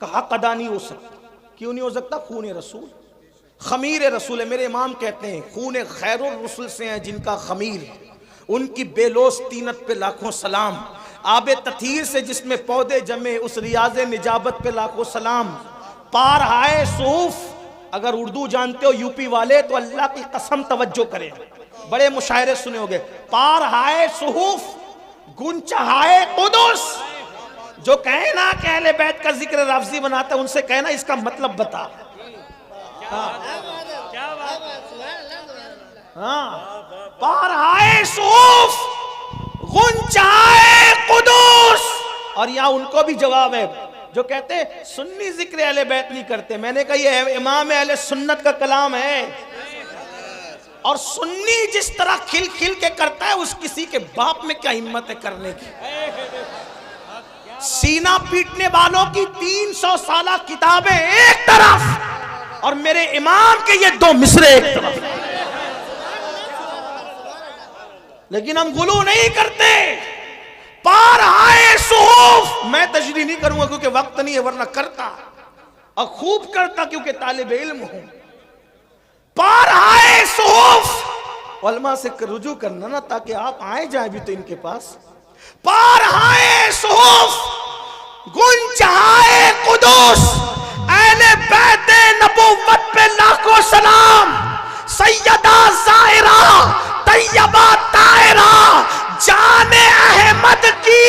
کا حق ادا نہیں ہو سکتا. کیوں نہیں ہو سکتا؟ خون رسول، خمیر رسول ہے. میرے امام کہتے ہیں خون خیر الرسل سے ہیں جن کا خمیر، ان کی بے لوث طینت پہ لاکھوں سلام. آب تطہیر سے جس میں پودے جمے، اس ریاض نجابت پہ لاکھوں سلام. پارہائے صحف، اگر اردو جانتے ہو یوپی والے تو اللہ کی قسم توجہ کریں، بڑے مشاعرے سنے ہوگے. پارہائے صحف گنچہائے قدس. جو کہے نا کہ اہل بیت کا ذکر لفظی بناتا ہے، ان سے کہنا اس کا مطلب بتا. ہاں پارہائے صحف غنچہائے قدس. اور یہاں ان کو بھی جواب ہے جو کہتے ہیں سنی ذکر اہل بیت نہیں کرتے. میں نے کہا یہ امام اہل سنت کا کلام ہے، اور سنی جس طرح کھل کھل کے کرتا ہے اس کسی کے باپ میں کیا ہمت ہے کرنے کی. سینہ پیٹنے والوں کی 300 سالہ کتابیں ایک طرف، اور میرے امام کے یہ 2 مصرے ایک طرف. لیکن ہم غلو نہیں کرتے. پارہائے صحف، میں تشریح نہیں کروں گا کیونکہ وقت نہیں ہے، ورنہ کرتا اور خوب کرتا کیونکہ طالب علم ہوں. پارہائے صحف، علماء سے رجوع کرنا نا تاکہ آپ آئے جائیں بھی تو ان کے پاس. پارہائے صحف گنچہائے قدس، اہل بیت نبوت پہ لاکھوں سلام. سیدہ زائرہ طیبہ طاہرہ جان احمد کی.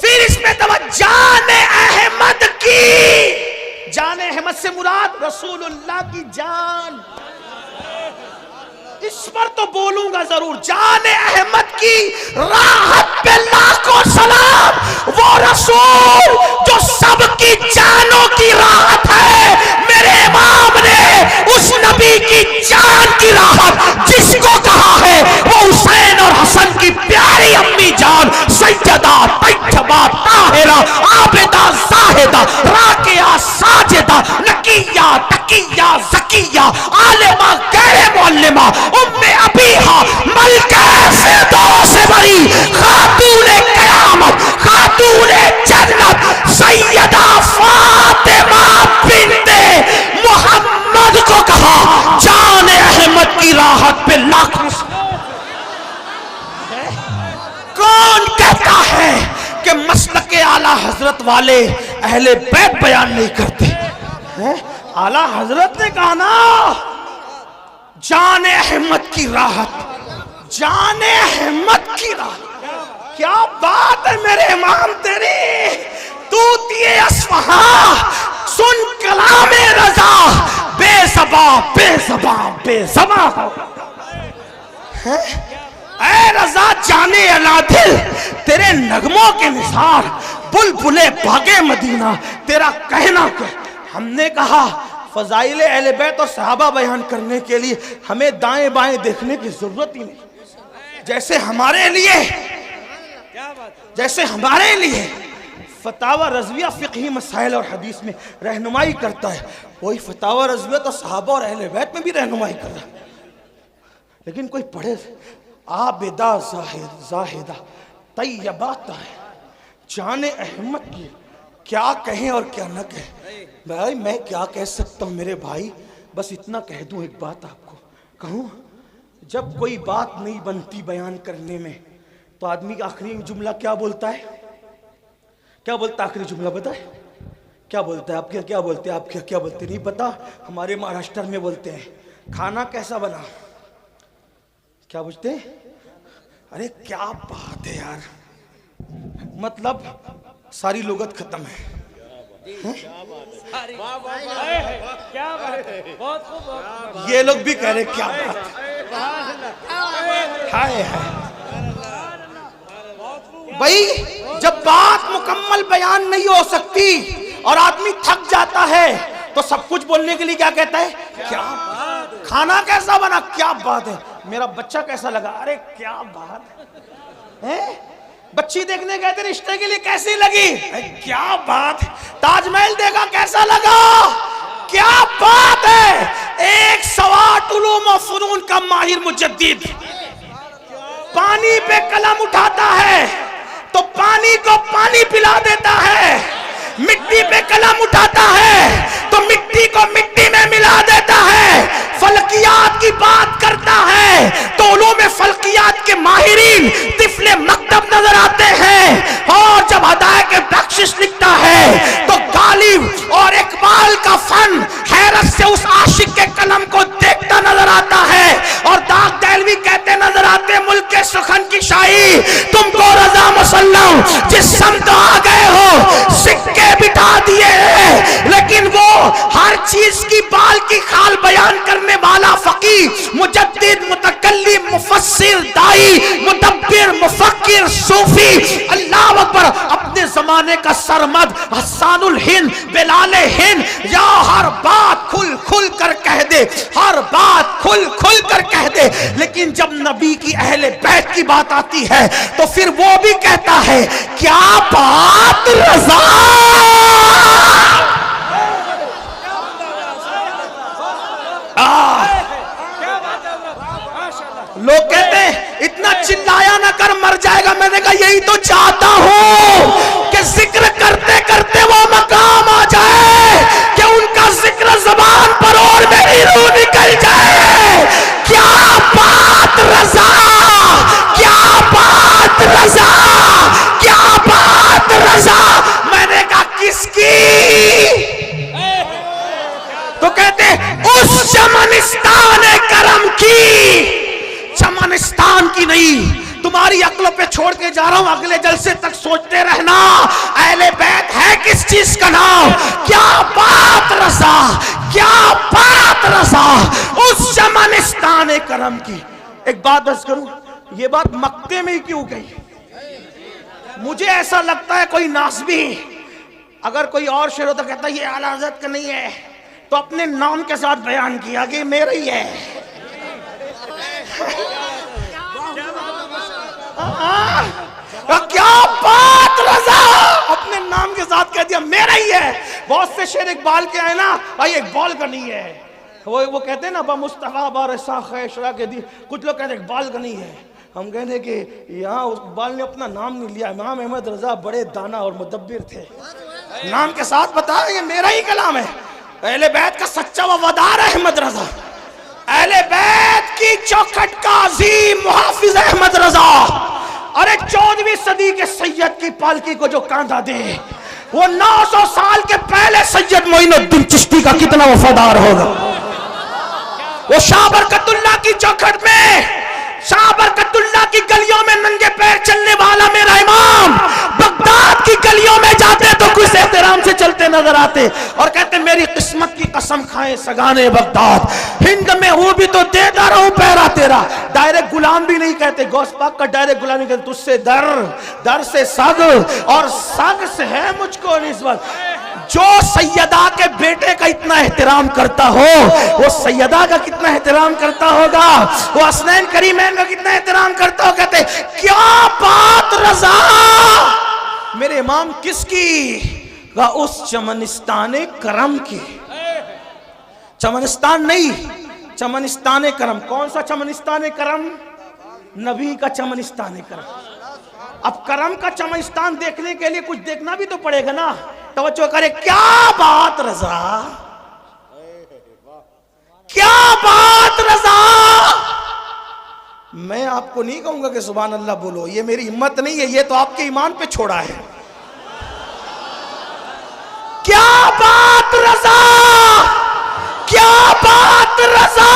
پھر اس میں جان احمد کی. جان احمد سے مراد رسول اللہ کی جان. اس پر تو بولوں گا ضرور. جان احمد کی راحت پہ لاکھوں سلام. وہ رسول جو سب کی جانوں کی راحت ہے، میرے امام نے اس نبی کی جان کی راحت جس کو کہا ہے وہ حسین اور حسن کی پیاری امی جان سیدہ طیبہ طاہرہ عابدہ زاہدہ راکعہ ساجدہ نقیہ تقیہ زکیہ عالمہ غیر معلمہ ام ابیہا ملکہ فردوس بری خاتون قیامت خاتون جنت سیدہ فاطمہ بنت محمد کو کہا جان احمد کی راحت پہ لاکھوں. کون کہتا ہے کہ مسلک اعلیٰ حضرت والے اہل بیت بیان نہیں کرتے؟ اعلیٰ حضرت نے کہا نا جان احمد کی راحت، جان احمد کی راحت. کیا بات ہے میرے امام تیری. طوطی اصفہاں سن کلام رضا، بے زباں بے زباں بے زباں. اے رضا جانے الا دل، تیرے نغموں کے نثار بلبلے باغے مدینہ تیرا کہنا کیا. ہم نے کہا فضائل اہل بیت اور صحابہ بیان کرنے کے لیے ہمیں دائیں بائیں دیکھنے کی ضرورت ہی نہیں. جیسے ہمارے لیے فتاوی رضویہ فقہی مسائل اور حدیث میں رہنمائی کرتا ہے، وہی فتاوی رضویہ تو صحابہ اور اہل بیت میں بھی رہنمائی کر رہا ہے. لیکن کوئی پڑھے عابدہ زاہدہ طیبہ طاہرہ جان احمد کی، کیا کہیں اور کیا نہ کہیں. بھائی میں کیا کہہ سکتا ہوں میرے بھائی، بس اتنا کہہ دوں. ایک بات آپ کو کہوں، جب کوئی بات نہیں بنتی بیان کرنے میں تو آدمی کا آخری جملہ کیا بولتا ہے؟ کیا بولتا ہے آخری جملہ؟ بتائے کیا بولتا ہے؟ آپ کیا بولتے ہیں؟ آپ کیا بولتے نہیں پتا؟ ہمارے مہاراشٹر میں بولتے ہیں کھانا کیسا بنا. کیا بوجھتے ہیں؟ ارے کیا بات ہے یار، مطلب ساری لغت ختم ہے. یہ لوگ بھی کہہ رہے کیا بات ہے. بھائی جب بات مکمل بیان نہیں ہو سکتی اور آدمی تھک جاتا ہے تو سب کچھ بولنے کے لیے کیا کہتا ہے؟ کیا کھانا کیسا بنا؟ کیا بات ہے. میرا بچہ کیسا لگا؟ ارے کیا بات ہے. بچی دیکھنے گئے تھے رشتے کے لیے، کیسی لگی؟ کیا بات. تاج محل دیکھا، کیسا لگا؟ کیا بات ہے. ایک سوات علوم و فنون کا ماہر مجدد پانی پہ قلم اٹھاتا ہے تو پانی کو پانی پلا دیتا ہے، مٹی پہ قلم اٹھاتا ہے تو مٹی کو مٹی میں ملا دیتا ہے، فلکیات کی بات کرتا ہے تو علوم فلکیات کے ماہرین طفل مکتب نظر آتے ہیں، اور جب ہدایت کے بخشش لکھتا ہے تو غالب اور اقبال کا فن حیرت سے اس عاشق کے قلم کو دیکھتا نظر آتا ہے، اور داغ دہلوی کہتے نظر آتے ملک کے سخن کی شاہی تم کو رضا مسلم جس سمت آ گئے ہو سکے بٹھا دیے ہیں، لیکن وہ ہر چیز کی بال کی خال بیان کرنے والا فقیہ مجدد متکلم مفسر دائی مدبر مفکر صوفی اللہ اکبر اپنے زمانے کا سرمد حسان الہند بلال ہند یا ہر بات کھل کھل کر کہہ دے، ہر بات کھل کھل کر کہہ دے، لیکن جب نبی کی اہل بیت کی بات آتی ہے تو پھر وہ بھی کہتا ہے کیا بات رضا. لوگ کہتے ہیں اتنا چلایا نہ کر مر جائے گا. میں نے کہا یہی تو چاہتا ہوں کہ ذکر کرتے کرتے وہ مقام آ جائے کہ ان کا ذکر زبان پر اور میری روح نکل جائے. کیا بات رضا، کیا بات رضا، کیا بات رضا. میں نے کہا کس کی؟ تو کہتے اس چمنستان کرم کی. چمنستان کی نہیں، تمہاری عقلوں پہ چھوڑ کے جا رہا ہوں، اگلے جلسے تک سوچتے رہنا اہل بیت ہے کس چیز کا نام. کیا بات رضا، کیا بات رضا، اس چمنستان کرم کی. ایک بات عرض کروں، یہ بات مکے میں ہی کیوں گئی؟ مجھے ایسا لگتا ہے کوئی ناسبی اگر کوئی اور شعر ہوتا کہتا یہ اعلیٰ حضرت کا نہیں ہے تو اپنے نام کے ساتھ بیان کیا کہ میرا ہی ہے. کیا بات رضا، اپنے نام کے ساتھ کہہ دیا میرا ہی ہے. بہت سے شعر اقبال کے آئے نا، بھائی اقبال کا نہیں ہے. وہ کہتے ہیں نا با مصطفیٰ بارسا خیشرا کے دی، کچھ لوگ کہتے ہیں اقبال کا نہیں ہے. ہم کہتے ہیں کہ یہاں اقبال نے اپنا نام نہیں لیا. امام احمد رضا بڑے دانا اور مدبر تھے، نام کے ساتھ بتا یہ میرا ہی کلام ہے. اہل بیت کا سچا وفادار احمد رضا، اہل بیت کی چوکھٹ کا عظیم محافظ احمد رضا. ارے 14ویں صدی کے سید کی پالکی کو جو کاندھا دے، وہ 900 سال کے پہلے سید معین الدین چشتی کا کتنا وفادار ہوگا. وہ شاہ برکت اللہ کی چوکھٹ میں، شاہ برکت اللہ کی گلیوں میں ننگے پیر چلنے والا میرا امام بغداد کی گلیوں میں جاتے تو کچھ احترام سے چلتے نظر آتے اور کہتے میری قسمت کی قسم کھائیں سگانے بغداد، ہند میں ہوں بھی تو دیتا رہوں پیرا تیرا. ڈائریکٹ غلام بھی نہیں کہتے، غوث پاک کا ڈائریکٹ غلامی کہتے تجھ سے در سے سگ اور سگ سے ہے مجھ کو نسبت. جو سیدہ کے بیٹے کا اتنا احترام کرتا ہو وہ سیدہ کا کتنا احترام کرتا ہوگا، وہ حسنین کریمین کا کتنا احترام کرتا ہو. کہتے کیا بات رضا، میرے امام کس کی؟ اس چمنستان کرم کی. چمنستان نہیں، چمنستان کرم. کون سا چمنستان کرم؟ نبی کا چمنستان کرم. اب کرم کا چمنستان دیکھنے کے لیے کچھ دیکھنا بھی تو پڑے گا نا. توجہ کرے، کیا بات رضا، کیا بات رضا. میں آپ کو نہیں کہوں گا کہ سبحان اللہ بولو، یہ میری ہمت نہیں ہے، یہ تو آپ کے ایمان پہ چھوڑا ہے. کیا بات رضا، کیا بات رضا.